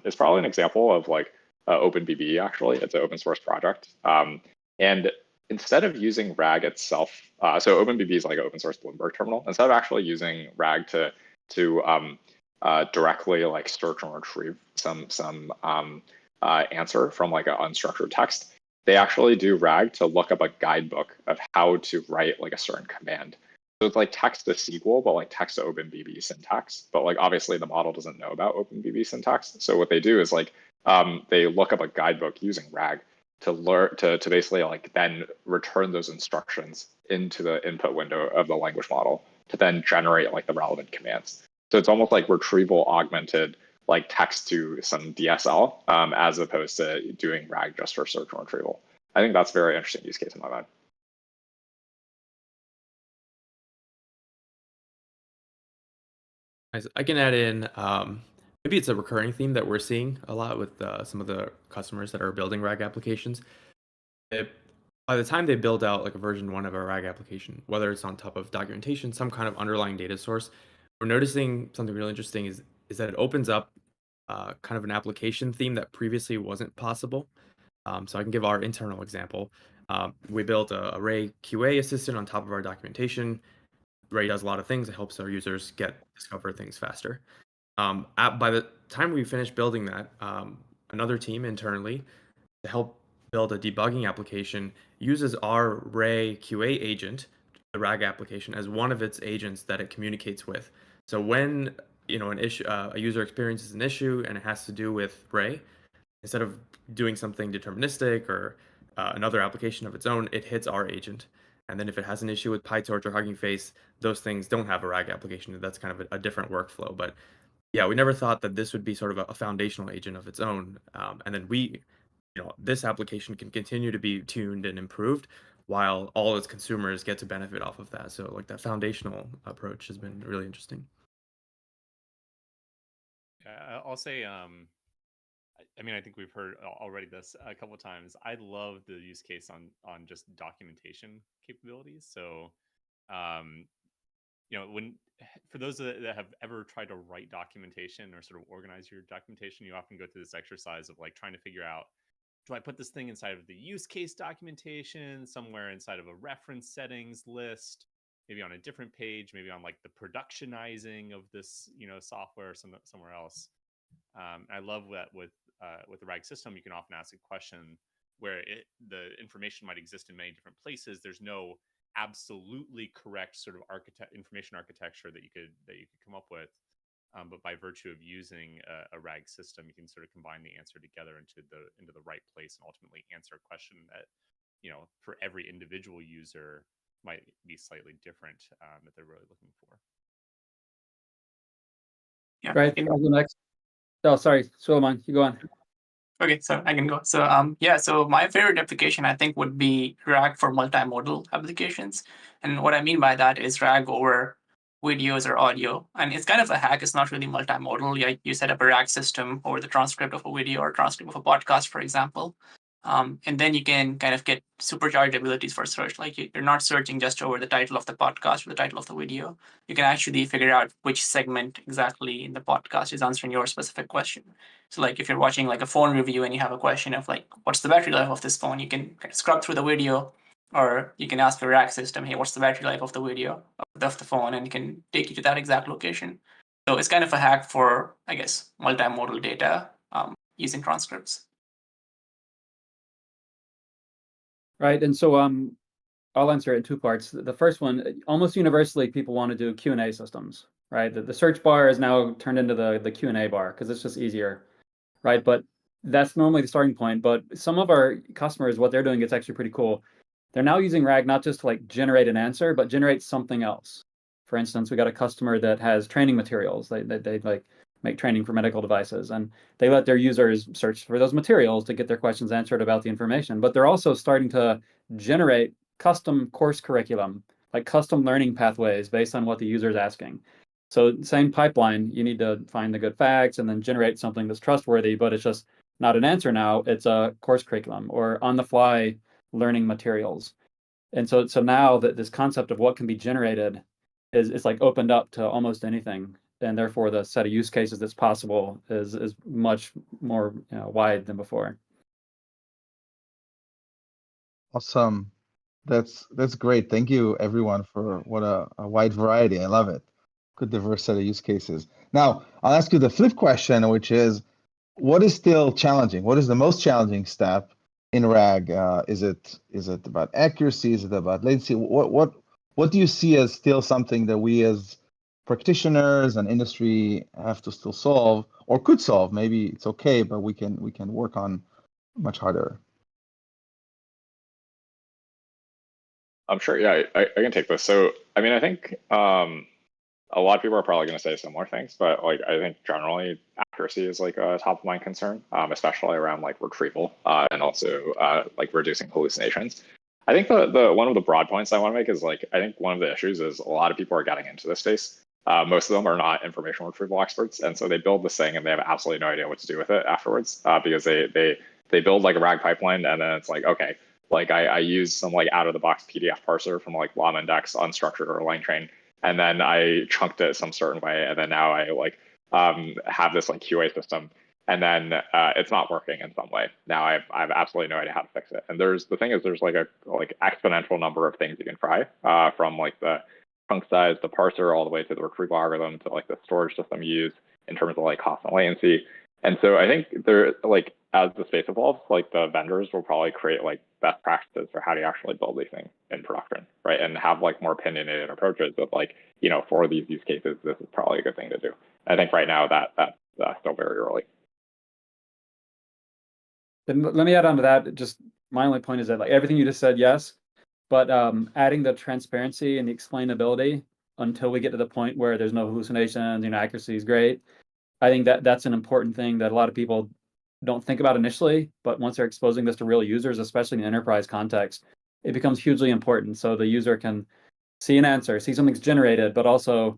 is probably an example of like OpenBB, actually. It's an open source project. And instead of using RAG itself, so OpenBB is like an open source Bloomberg terminal. Instead of actually using RAG to directly like search and retrieve some answer from like an unstructured text, they actually do RAG to look up a guidebook of how to write like a certain command. So it's like text to SQL, but like text to OpenBB syntax. But like obviously the model doesn't know about OpenBB syntax. So what they do is like they look up a guidebook using RAG to learn to basically like then return those instructions into the input window of the language model to then generate like the relevant commands. So it's almost like retrieval augmented like text to some DSL as opposed to doing RAG just for search and retrieval. I think that's a very interesting use case in my mind. I can add in, maybe it's a recurring theme that we're seeing a lot with some of the customers that are building RAG applications. By the time they build out like a version 1 of a RAG application, whether it's on top of documentation, some kind of underlying data source, we're noticing something really interesting is that it opens up kind of an application theme that previously wasn't possible. So I can give our internal example. We built a Ray QA assistant on top of our documentation. Ray does a lot of things. It helps our users discover things faster. By time we finished building that, another team internally to help build a debugging application uses our Ray QA agent, the RAG application, as one of its agents that it communicates with. So when an issue, a user experiences an issue and it has to do with Ray, instead of doing something deterministic or another application of its own, it hits our agent. And then if it has an issue with PyTorch or Hugging Face, those things don't have a RAG application. That's kind of a different workflow. But yeah, we never thought that this would be sort of a foundational agent of its own. And then this application can continue to be tuned and improved while all its consumers get to benefit off of that. So like that foundational approach has been really interesting. I'll say, I mean, I think we've heard already this a couple of times. I love the use case on just documentation capabilities. So, for those that have ever tried to write documentation or sort of organize your documentation, you often go through this exercise of like trying to figure out, do I put this thing inside of the use case documentation, somewhere inside of a reference settings list, maybe on a different page, maybe on like the productionizing of this, software somewhere else. I love that with the RAG system, you can often ask a question where the information might exist in many different places. There's no absolutely correct sort of information architecture that you could come up with. But by virtue of using a RAG system, you can sort of combine the answer together into the right place and ultimately answer a question that, for every individual user might be slightly different that they're really looking for. Yeah. Right. I'll go next. Oh, sorry, Suleiman, you go on. Okay, so I can go. So so my favorite application I think would be RAG for multimodal applications. And what I mean by that is RAG over videos or audio. And it's kind of a hack. It's not really multimodal. You set up a RAG system over the transcript of a video or transcript of a podcast, for example. And then you can kind of get supercharged abilities for search. Like you're not searching just over the title of the podcast or the title of the video. You can actually figure out which segment exactly in the podcast is answering your specific question. So like if you're watching like a phone review and you have a question of like, what's the battery life of this phone? You can kind of scrub through the video, or you can ask your RAG system, hey, what's the battery life of the video of the phone? And it can take you to that exact location. So it's kind of a hack for, I guess, multimodal data using transcripts. Right, and so I'll answer it in two parts. The first one, almost universally, people want to do Q&A systems, right? The search bar is now turned into the Q&A bar because it's just easier, right? But that's normally the starting point. But some of our customers, what they're doing is actually pretty cool. They're now using RAG not just to like generate an answer, but generate something else. For instance, we got a customer that has training materials. They like make training for medical devices, and they let their users search for those materials to get their questions answered about the information. But they're also starting to generate custom course curriculum, like custom learning pathways based on what the user is asking. So same pipeline, you need to find the good facts and then generate something that's trustworthy, but it's just not an answer now, it's a course curriculum or on-the-fly learning materials. And so now that this concept of what can be generated is like opened up to almost anything. And therefore the set of use cases that's possible is much more wide than before. Awesome. That's great. Thank you everyone for what a wide variety. I love it. Good diverse set of use cases. Now I'll ask you the flip question, which is, what is still challenging? What is the most challenging step in RAG? Is it about accuracy? Is it about latency? What do you see as still something that we as practitioners and industry have to still solve, or could solve? Maybe it's okay, but we can work on much harder. I'm sure. Yeah, I can take this. So, I mean, I think a lot of people are probably going to say similar things, but like I think generally accuracy is like a top of mind concern, especially around like retrieval and also like reducing hallucinations. I think the one of the broad points I want to make is like I think one of the issues is a lot of people are getting into this space. Most of them are not information retrieval experts, and so they build this thing and they have absolutely no idea what to do with it afterwards because they build like a RAG pipeline and then it's like, okay, like I use some like out of the box PDF parser from like Llama Index, unstructured or line train, and then I chunked it some certain way, and then now I like have this like QA system, and then it's not working in some way. Now I have absolutely no idea how to fix it. And there's like a exponential number of things you can try from like the chunk size, the parser, all the way to the retrieval algorithm, to like the storage system you use. in terms of like cost and latency. And so I think there, like, as the space evolves, like the vendors will probably create like best practices for how to actually build these things in production, right? And have like more opinionated approaches of like, for these use cases, this is probably a good thing to do. I think right now that's still very early. And let me add on to that. Just my only point is that like everything you just said, yes, but adding the transparency and the explainability until we get to the point where there's no hallucinations, accuracy is great. I think that's an important thing that a lot of people don't think about initially, but once they're exposing this to real users, especially in the enterprise context, it becomes hugely important. So the user can see an answer, see something's generated, but also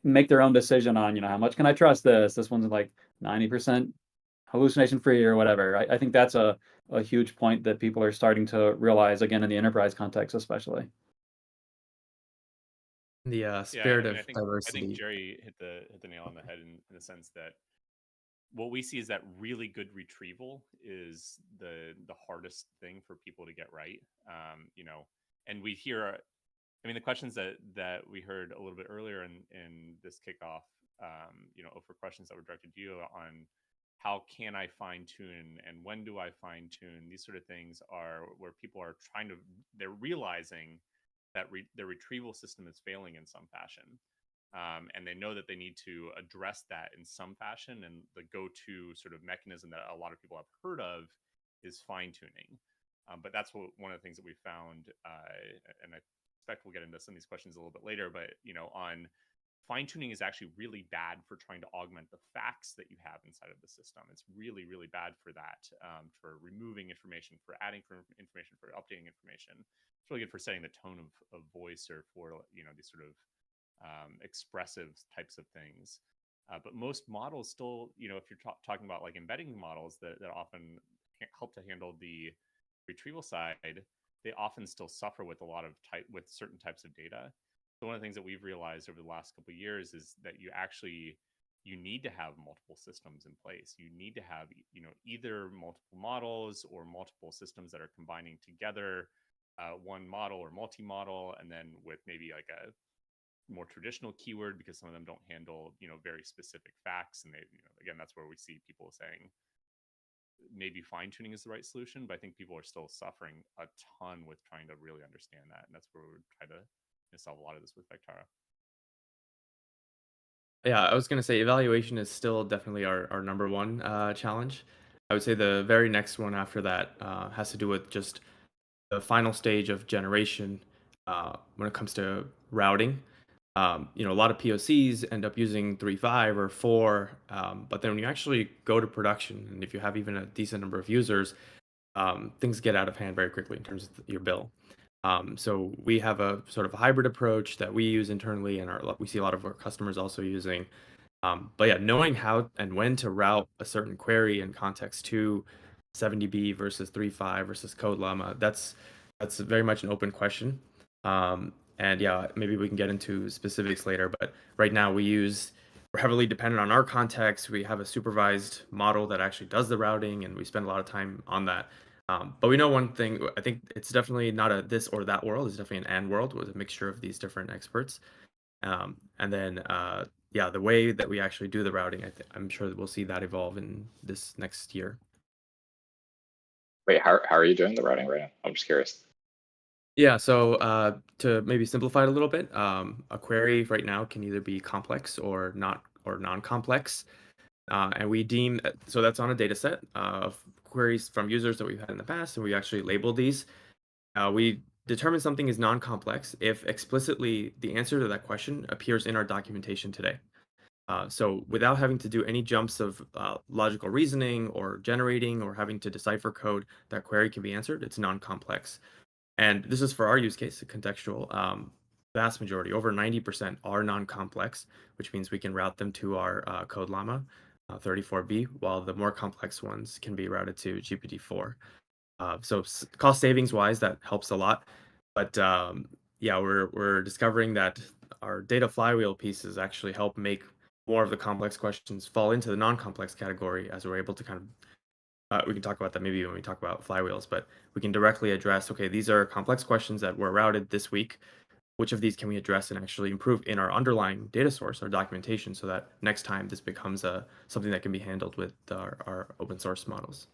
make their own decision on, how much can I trust this? This one's like 90% hallucination free or whatever. I think that's a huge point that people are starting to realize, again, in the enterprise context, especially. The spirit and of I think diversity. Jerry hit the nail on the head in the sense that what we see is that really good retrieval is the hardest thing for people to get right. And we hear, the questions that we heard a little bit earlier in this kickoff, for questions that were directed to you on how can I fine tune and when do I fine tune? These sort of things are where people are they're realizing that their retrieval system is failing in some fashion. And they know that they need to address that in some fashion. And the go-to sort of mechanism that a lot of people have heard of is fine-tuning. But that's one of the things that we found, and I expect we'll get into some of these questions a little bit later, but on fine-tuning is actually really bad for trying to augment the facts that you have inside of the system. It's really, really bad for that, for removing information, for adding information, for updating information. It's really good for setting the tone of voice or for these sort of expressive types of things. But most models still, if you're talking about like embedding models that often help to handle the retrieval side, they often still suffer with with certain types of data. So one of the things that we've realized over the last couple of years is that you need to have multiple systems in place. You need to have, either multiple models or multiple systems that are combining together one model or multi-model, and then with maybe like a more traditional keyword, because some of them don't handle, very specific facts. And they, again, that's where we see people saying maybe fine-tuning is the right solution, but I think people are still suffering a ton with trying to really understand that. And that's where we would try to solve a lot of this with Vectara. Yeah, I was going to say evaluation is still definitely our number one challenge. I would say the very next one after that has to do with just the final stage of generation when it comes to routing. A lot of POCs end up using 3.5 or 4, but then when you actually go to production, and if you have even a decent number of users, things get out of hand very quickly in terms of your bill. So we have a sort of a hybrid approach that we use internally, and we see a lot of our customers also using. But yeah, knowing how and when to route a certain query in context to 7dB versus 3.5 versus Code Llama, that's very much an open question. And yeah, maybe we can get into specifics later, but right now we're heavily dependent on our context. We have a supervised model that actually does the routing, and we spend a lot of time on that. But we know one thing, I think it's definitely not a this or that world. It's definitely an and world with a mixture of these different experts. And then, yeah, the way that we actually do the routing, I'm sure that we'll see that evolve in this next year. Wait, how are you doing the routing right now? I'm just curious. Yeah, so to maybe simplify it a little bit, a query right now can either be complex or non-complex. And we deem, so that's on a data set of queries from users that we've had in the past, and we actually label these. We determine something is non-complex if explicitly the answer to that question appears in our documentation today. So without having to do any jumps of logical reasoning or generating or having to decipher code, that query can be answered. It's non-complex. And this is for our use case, contextual. Vast majority, over 90%, are non-complex, which means we can route them to our Code Llama 34B, while the more complex ones can be routed to GPT-4. So cost savings wise, that helps a lot. But yeah, we're discovering that our data flywheel pieces actually help make more of the complex questions fall into the non-complex category, as we're able to kind of we can talk about that maybe when we talk about flywheels, but we can directly address, okay, these are complex questions that were routed this week. which of these can we address and actually improve in our underlying data source, our documentation, so that next time this becomes something that can be handled with our open source models.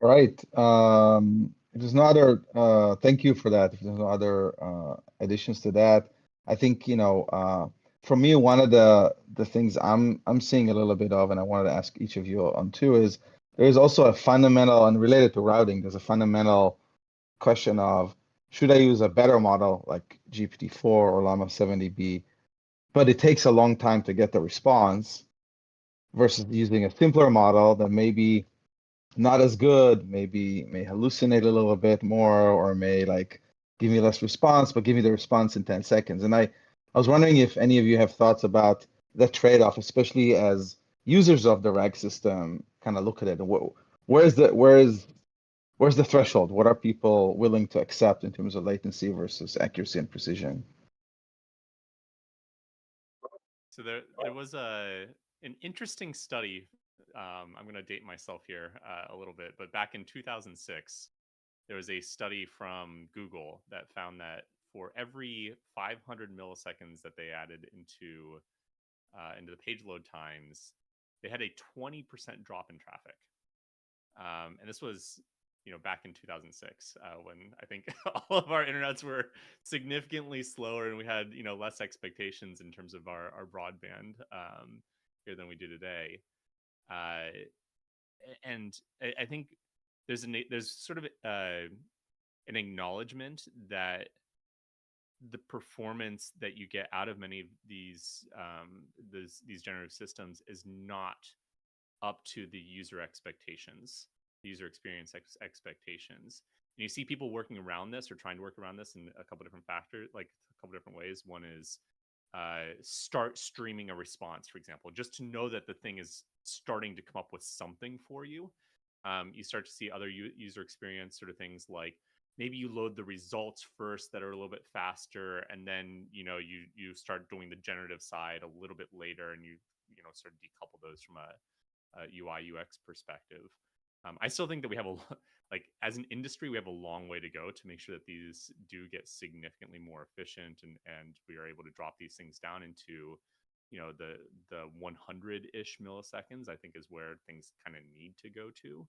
All right. If there's no other, thank you for that. If there's no other additions to that, I think, for me, one of the things I'm seeing a little bit of, and I wanted to ask each of you on too, is there is also a fundamental, and related to routing, there's a fundamental question of, should I use a better model like GPT-4 or Llama 70B, but it takes a long time to get the response, versus using a simpler model that maybe not as good, maybe may hallucinate a little bit more, or may like give me less response, but give me the response in 10 seconds. And I was wondering if any of you have thoughts about the trade-off, especially as users of the RAG system kind of look at it. And where's the threshold? What are people willing to accept in terms of latency versus accuracy and precision? So there was an interesting study. I'm going to date myself here a little bit, but back in 2006, there was a study from Google that found that for every 500 milliseconds that they added into the page load times, they had a 20% drop in traffic. And this was, back in 2006, when I think all of our internets were significantly slower and we had, less expectations in terms of our broadband here than we do today. And I think there's sort of an acknowledgement that the performance that you get out of many of these generative systems is not up to the user expectations, the user experience expectations. And you see people working around this or trying to work around this in a couple different factors, like a couple different ways. One is start streaming a response, for example, just to know that the thing is starting to come up with something for you. You start to see other user experience sort of things like maybe you load the results first that are a little bit faster, and then you start doing the generative side a little bit later, and you sort of decouple those from a UI UX perspective. I still think that we have as an industry, we have a long way to go to make sure that these do get significantly more efficient, and we are able to drop these things down into the 100-ish milliseconds. I think is where things kind of need to go to.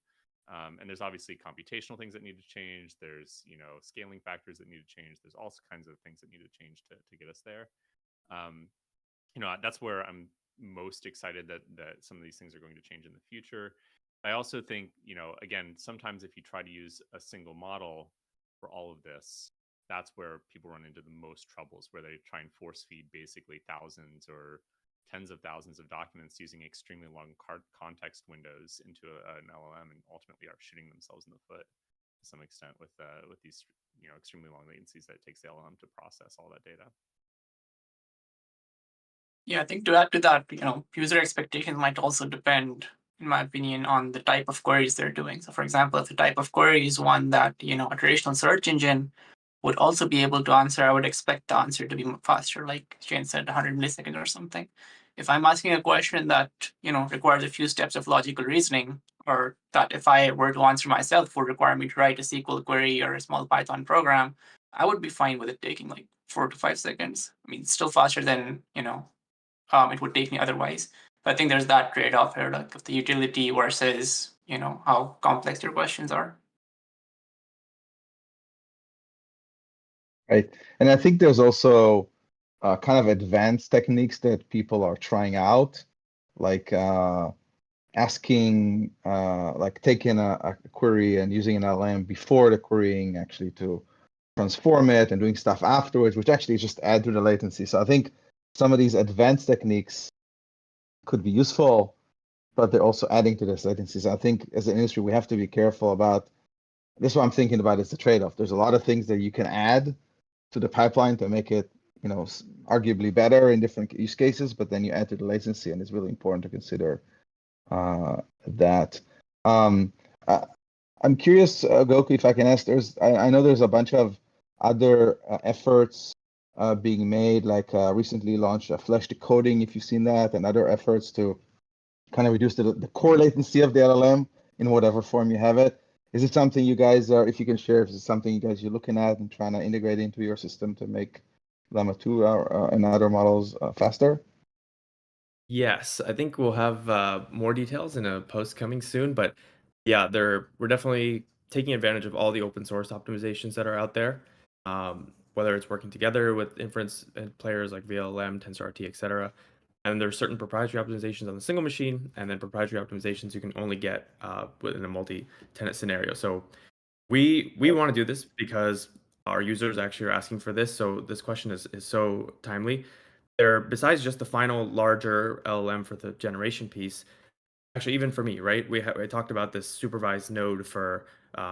And there's obviously computational things that need to change. There's scaling factors that need to change. There's all kinds of things that need to change to get us there. That's where I'm most excited that some of these things are going to change in the future. I also think, again, sometimes if you try to use a single model for all of this, that's where people run into the most troubles, where they try and force feed basically thousands or tens of thousands of documents using extremely long context windows into an LLM, and ultimately are shooting themselves in the foot to some extent with these extremely long latencies that it takes the LLM to process all that data. Yeah, I think to add to that, user expectations might also depend, in my opinion, on the type of queries they're doing. So for example, if the type of query is one that, a traditional search engine would also be able to answer, I would expect the answer to be faster, like Jane said, 100 milliseconds or something. If I'm asking a question that, requires a few steps of logical reasoning, or that if I were to answer myself would require me to write a SQL query or a small Python program, I would be fine with it taking like 4 to 5 seconds. I mean, it's still faster than, it would take me otherwise. But I think there's that trade-off here, like of the utility versus, how complex your questions are. Right. And I think there's also kind of advanced techniques that people are trying out, like asking, like taking a query and using an LLM before the querying actually to transform it, and doing stuff afterwards, which actually just add to the latency. So I think some of these advanced techniques could be useful, but they're also adding to this latency. So I think as an industry, we have to be careful about this. What I'm thinking about is the trade-off. There's a lot of things that you can add to the pipeline to make it, arguably better in different use cases, but then you add to the latency, and it's really important to consider that. I'm curious, Goku, if I can ask, I know there's a bunch of other efforts being made, like recently launched flash decoding, if you've seen that, and other efforts to kind of reduce the core latency of the LLM in whatever form you have it. Is it something you guys are, if you can share, if it's something you guys are looking at and trying to integrate into your system to make Llama 2 and other models faster? Yes, I think we'll have more details in a post coming soon, but yeah, we're definitely taking advantage of all the open source optimizations that are out there, whether it's working together with inference players like VLM, TensorRT, etc. And there's certain proprietary optimizations on the single machine, and then proprietary optimizations you can only get within a multi-tenant scenario. So we want to do this because our users actually are asking for this. So this question is so timely. Besides just the final larger LLM for the generation piece, actually, even for me, right? I talked about this supervised node for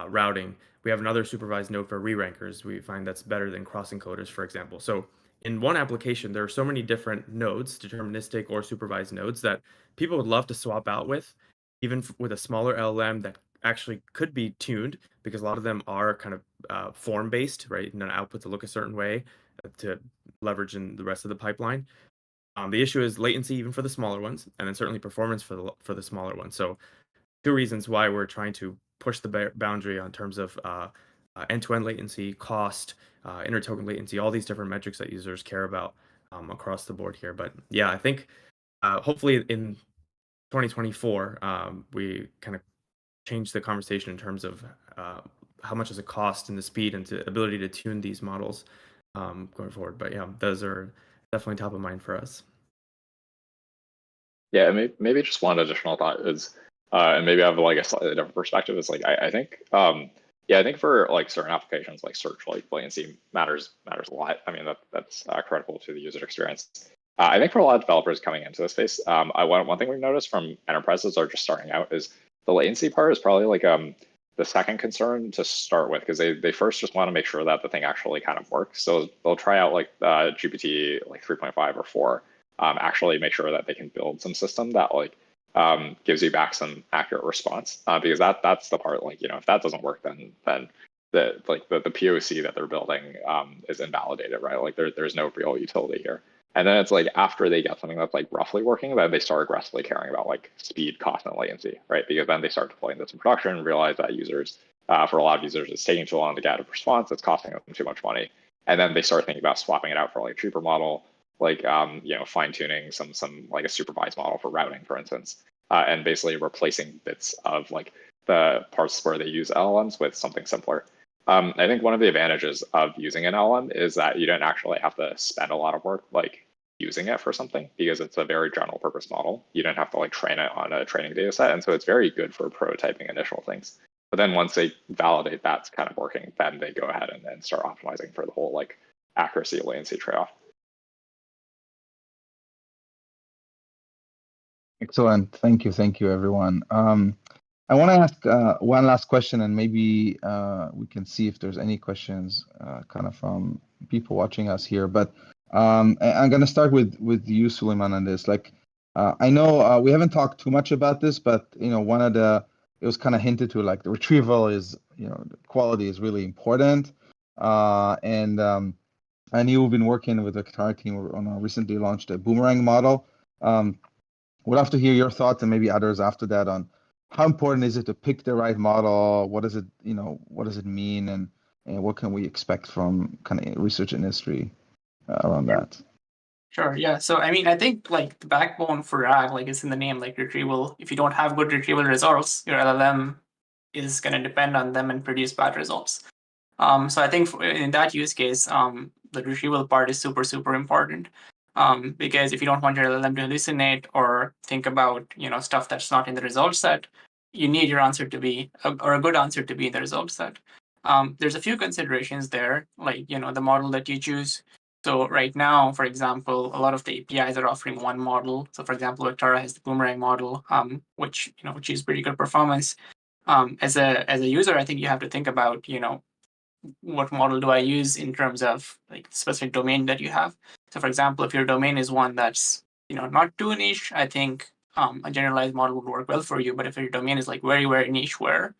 routing. We have another supervised node for re-rankers. We find that's better than cross-encoders, for example. So in one application, there are so many different nodes, deterministic or supervised nodes, that people would love to swap out with, even with a smaller LLM that actually could be tuned, because a lot of them are kind of form-based, right? And then output to look a certain way to leverage in the rest of the pipeline. The issue is latency, even for the smaller ones, and then certainly performance for the smaller ones. So, two reasons why we're trying to push the boundary on terms of end-to-end latency, cost, inter-token latency, all these different metrics that users care about across the board here. But yeah, I think hopefully in 2024 we kind of change the conversation in terms of how much does it cost and the speed and the ability to tune these models going forward. But yeah, those are definitely top of mind for us. Yeah, maybe just one additional thought is, and maybe I have like a slightly different perspective, is like I think yeah, I think for like certain applications like search, like latency matters a lot. I mean that's critical to the user experience. I think for a lot of developers coming into this space, one thing we've noticed from enterprises that are just starting out is the latency part is probably like the second concern to start with, because they first just want to make sure that the thing actually kind of works. So they'll try out like GPT like 3.5 or 4. Actually make sure that they can build some system that like gives you back some accurate response, because that's the part, like, if that doesn't work, then the POC that they're building is invalidated, right? Like there's no real utility here. And then it's like after they get something that's like roughly working, then they start aggressively caring about like speed, cost, and latency, right? Because then they start deploying this in production and realize that users, for a lot of users, it's taking too long to get a response, it's costing them too much money. And then they start thinking about swapping it out for like a cheaper model, like fine tuning some like a supervised model for routing, for instance, and basically replacing bits of like the parts where they use LLMs with something simpler. I think one of the advantages of using an LLM is that you don't actually have to spend a lot of work like using it for something, because it's a very general purpose model. You don't have to like train it on a training data set, and so it's very good for prototyping initial things. But then once they validate that's kind of working, then they go ahead and then start optimizing for the whole like accuracy latency trade-off. Excellent. Thank you, everyone. I want to ask one last question, and maybe we can see if there's any questions kind of from people watching us here. But I'm going to start with you, Suleiman, on this. Like, I know we haven't talked too much about this, but it was kind of hinted to, like, the retrieval is, the quality is really important. And I know you've been working with the Vectara team on a recently launched a boomerang model. We'd love to hear your thoughts, and maybe others after that, on how important is it to pick the right model? What does it mean, and what can we expect from kind of research industry around that? Sure. Yeah. So I mean, I think like the backbone for RAG, like it's in the name, like retrieval. If you don't have good retrieval results, your LLM is going to depend on them and produce bad results. So I think in that use case, the retrieval part is super, super important. Because if you don't want your LLM to hallucinate or think about stuff that's not in the result set, you need your answer to be or a good answer to be in the result set. There's a few considerations there, like the model that you choose. So right now, for example, a lot of the APIs are offering one model. So for example, Vectara has the boomerang model, which is pretty good performance. As a user, I think you have to think about what model do I use in terms of like specific domain that you have. So for example, if your domain is one that's not too niche, I think a generalized model would work well for you. But if your domain is like very, very niche, where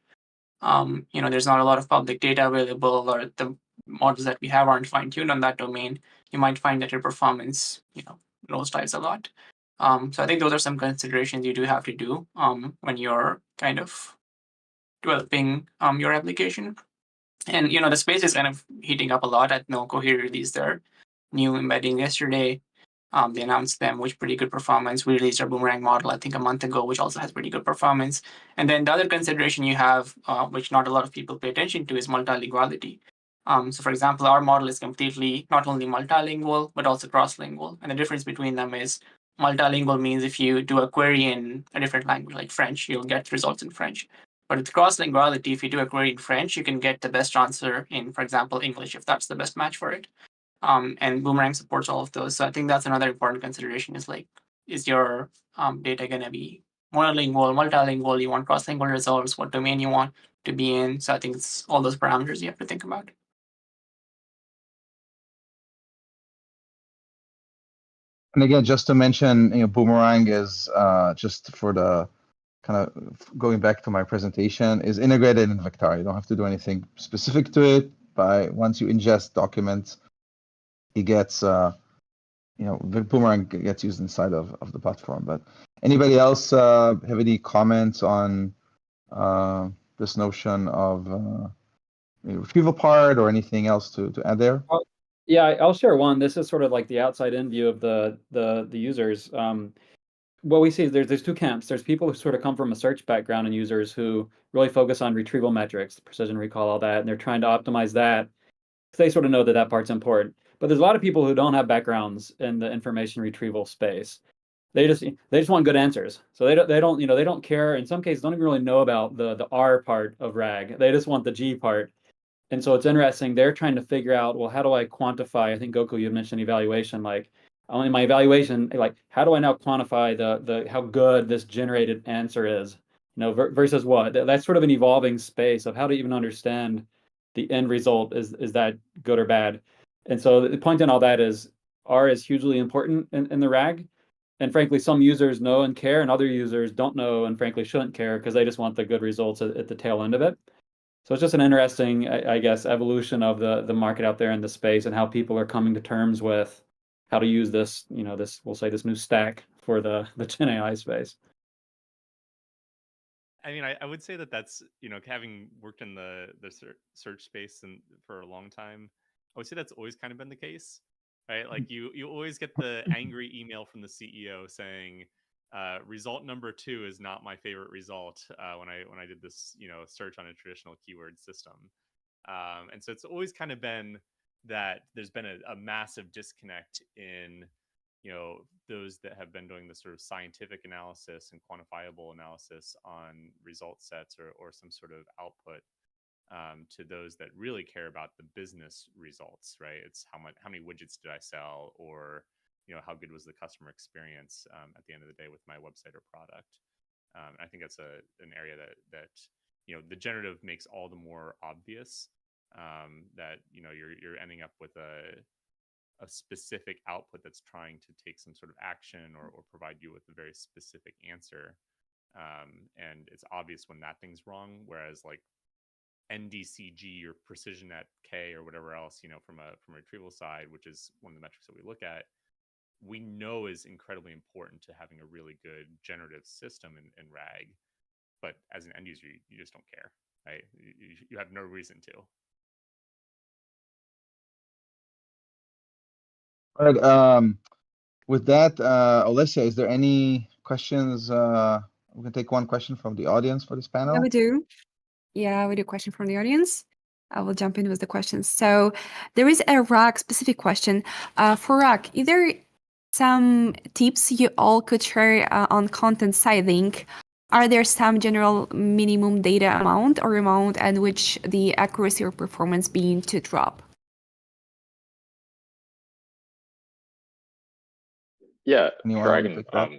there's not a lot of public data available, or the models that we have aren't fine-tuned on that domain, you might find that your performance nosedives a lot. So I think those are some considerations you do have to do when you're kind of developing your application. And the space is kind of heating up a lot. At Cohere released their new embedding yesterday. They announced them with pretty good performance. We released our Boomerang model, I think, a month ago, which also has pretty good performance. And then the other consideration you have, which not a lot of people pay attention to, is multilinguality. So for example, our model is completely not only multilingual, but also cross-lingual. And the difference between them is multilingual means if you do a query in a different language, like French, you'll get results in French. But with cross-linguality, if you do a query in French, you can get the best answer in, for example, English, if that's the best match for it. And Boomerang supports all of those. So I think that's another important consideration is your data going to be monolingual, multilingual, you want cross-lingual results, what domain you want to be in. So I think it's all those parameters you have to think about. And again, just to mention, Boomerang is just for the kind of going back to my presentation, is integrated in Vectara. You don't have to do anything specific to it. Once you ingest documents, it gets, Boomerang gets used inside of the platform. But anybody else have any comments on this notion of retrieval part or anything else to add there? Yeah, I'll share one. This is sort of like the outside-in view of the users. What we see is there's two camps. There's people who sort of come from a search background and users who really focus on retrieval metrics, precision recall, all that, and they're trying to optimize that. They sort of know that part's important. But there's a lot of people who don't have backgrounds in the information retrieval space. They just want good answers. So they don't care. In some cases, don't even really know about the R part of RAG. They just want the G part. And so it's interesting. They're trying to figure out, well, how do I quantify? I think Goku, you mentioned evaluation. Like, in my evaluation, like, how do I now quantify the how good this generated answer is? Versus what? That's sort of an evolving space of how to even understand the end result. Is that good or bad? And so the point in all that is R is hugely important in the RAG. And frankly, some users know and care, and other users don't know and frankly shouldn't care because they just want the good results at the tail end of it. So it's just an interesting, I guess, evolution of the market out there in the space and how people are coming to terms with how to use this, this new stack for the GenAI space. I mean, I would say that's, having worked in the search space and for a long time, I would say that's always kind of been the case, right? Like you always get the angry email from the CEO saying, result number 2 is not my favorite result when I did this, search on a traditional keyword system. And so it's always kind of been that there's been a massive disconnect in those that have been doing the sort of scientific analysis and quantifiable analysis on result sets or some sort of output to those that really care about the business results, right? It's how many widgets did I sell, or how good was the customer experience at the end of the day with my website or product. I think that's an area that the generative makes all the more obvious that you're ending up with a specific output that's trying to take some sort of action or provide you with a very specific answer. And it's obvious when that thing's wrong, whereas like NDCG or precision at K or whatever else, from a retrieval side, which is one of the metrics that we look at, we know is incredibly important to having a really good generative system in RAG. But as an end user, you just don't care, right? You have no reason to. All right. With that, Alyssa, is there any questions? We can take one question from the audience for this panel. Yeah, we do. Yeah, we do a question from the audience. I will jump in with the questions. So there is a RAG specific question. For RAG, either some tips you all could share on content sizing. Are there some general minimum data amount or amount at which the accuracy or performance being to drop? Yeah, Anyone sure, I want to can take that?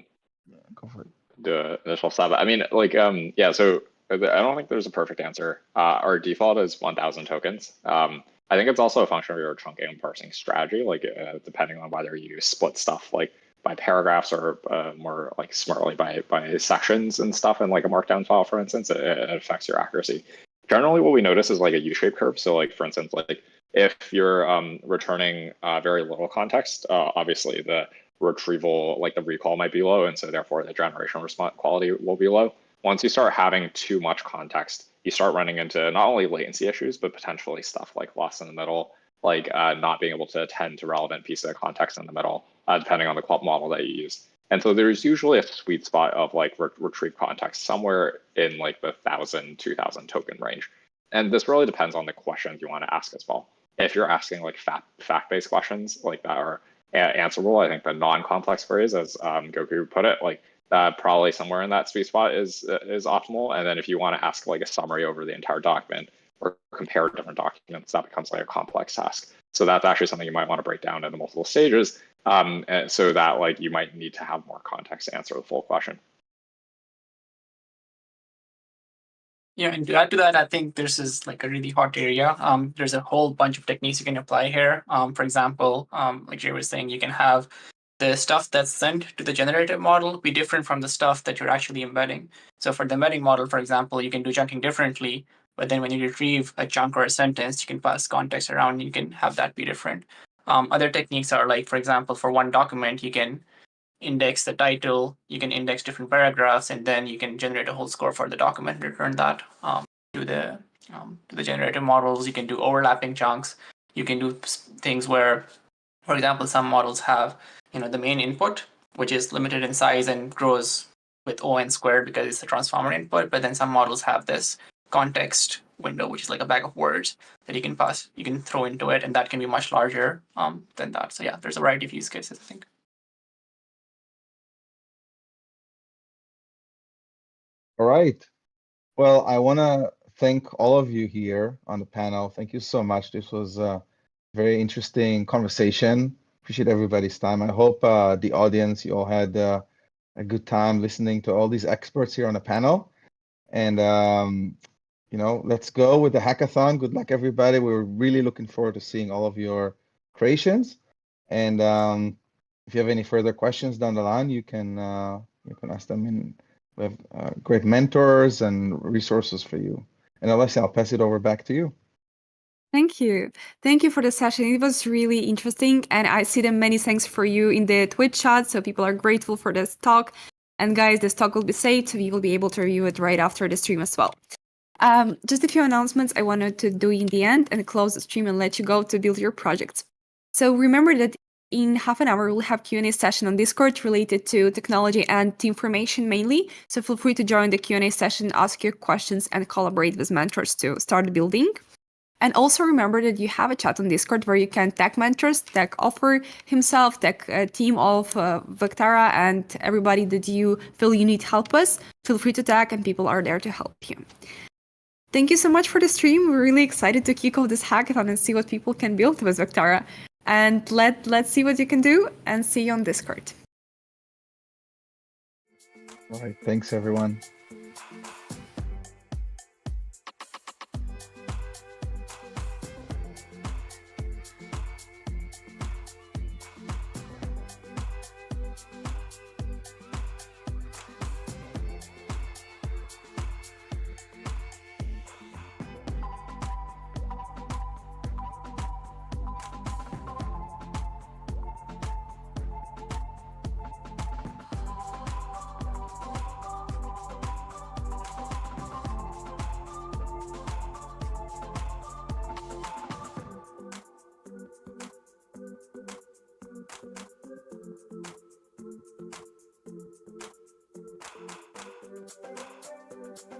Yeah, go for it. do initial stab. I mean, like, yeah, so I don't think there's a perfect answer. Our default is 1,000 tokens. I think it's also a function of your trunking and parsing strategy, like depending on whether you split stuff like by paragraphs or more like smartly by sections and stuff in like a markdown file, for instance, it affects your accuracy. Generally, what we notice is like a U-shaped curve. So like, for instance, like if you're returning very little context, obviously the retrieval, like the recall might be low, and so therefore the generation response quality will be low. once you start having too much context, you start running into not only latency issues, but potentially stuff like loss in the middle, like not being able to attend to relevant pieces of context in the middle, depending on the model that you use. And so there's usually a sweet spot of like retrieve context somewhere in like the 1,000, 2,000 token range. And this really depends on the questions you want to ask as well. If you're asking like fact-based questions like that are answerable, I think the non-complex queries, as Goku put it, like probably somewhere in that sweet spot is optimal. And then if you want to ask like a summary over the entire document or compare different documents, that becomes like a complex task. So that's actually something you might want to break down into multiple stages, so that like you might need to have more context to answer the full question. Yeah, and to add to that, I think this is like a really hot area. There's a whole bunch of techniques you can apply here. For example, like Jay was saying, you can have the stuff that's sent to the generative model be different from the stuff that you're actually embedding. So for the embedding model, for example, you can do chunking differently, but then when you retrieve a chunk or a sentence, you can pass context around and you can have that be different. Other techniques are like, for example, for one document, you can index the title, you can index different paragraphs, and then you can generate a whole score for the document and return that to the generative models. You can do overlapping chunks. You can do things where, for example, some models have the main input, which is limited in size and grows with O(n) squared because it's a transformer input, but then some models have this context window, which is like a bag of words that you can throw into it, and that can be much larger than that. So yeah, there's a variety of use cases, I think. All right. Well, I want to thank all of you here on the panel. Thank you so much. This was a very interesting conversation. Appreciate everybody's time. I hope the audience, you all had a good time listening to all these experts here on the panel. And, let's go with the hackathon. Good luck, everybody. We're really looking forward to seeing all of your creations. And if you have any further questions down the line, you can ask them in. We have great mentors and resources for you. And Alessia, I'll pass it over back to you. Thank you. Thank you for the session. It was really interesting. And I see the many thanks for you in the Twitch chat. So people are grateful for this talk. And guys, this talk will be saved. So you will be able to review it right after the stream as well. Just a few announcements I wanted to do in the end and close the stream and let you go to build your projects. So remember that in half an hour, we'll have Q&A session on Discord related to technology and team formation mainly. So feel free to join the Q&A session, ask your questions, and collaborate with mentors to start building. And also remember that you have a chat on Discord where you can tag mentors, tag Offer himself, tag a team of Vectara, and everybody that you feel you need help with. Feel free to tag, and people are there to help you. Thank you so much for the stream. We're really excited to kick off this hackathon and see what people can build with Vectara. And let's see what you can do, and see you on Discord. All right. Thanks, everyone.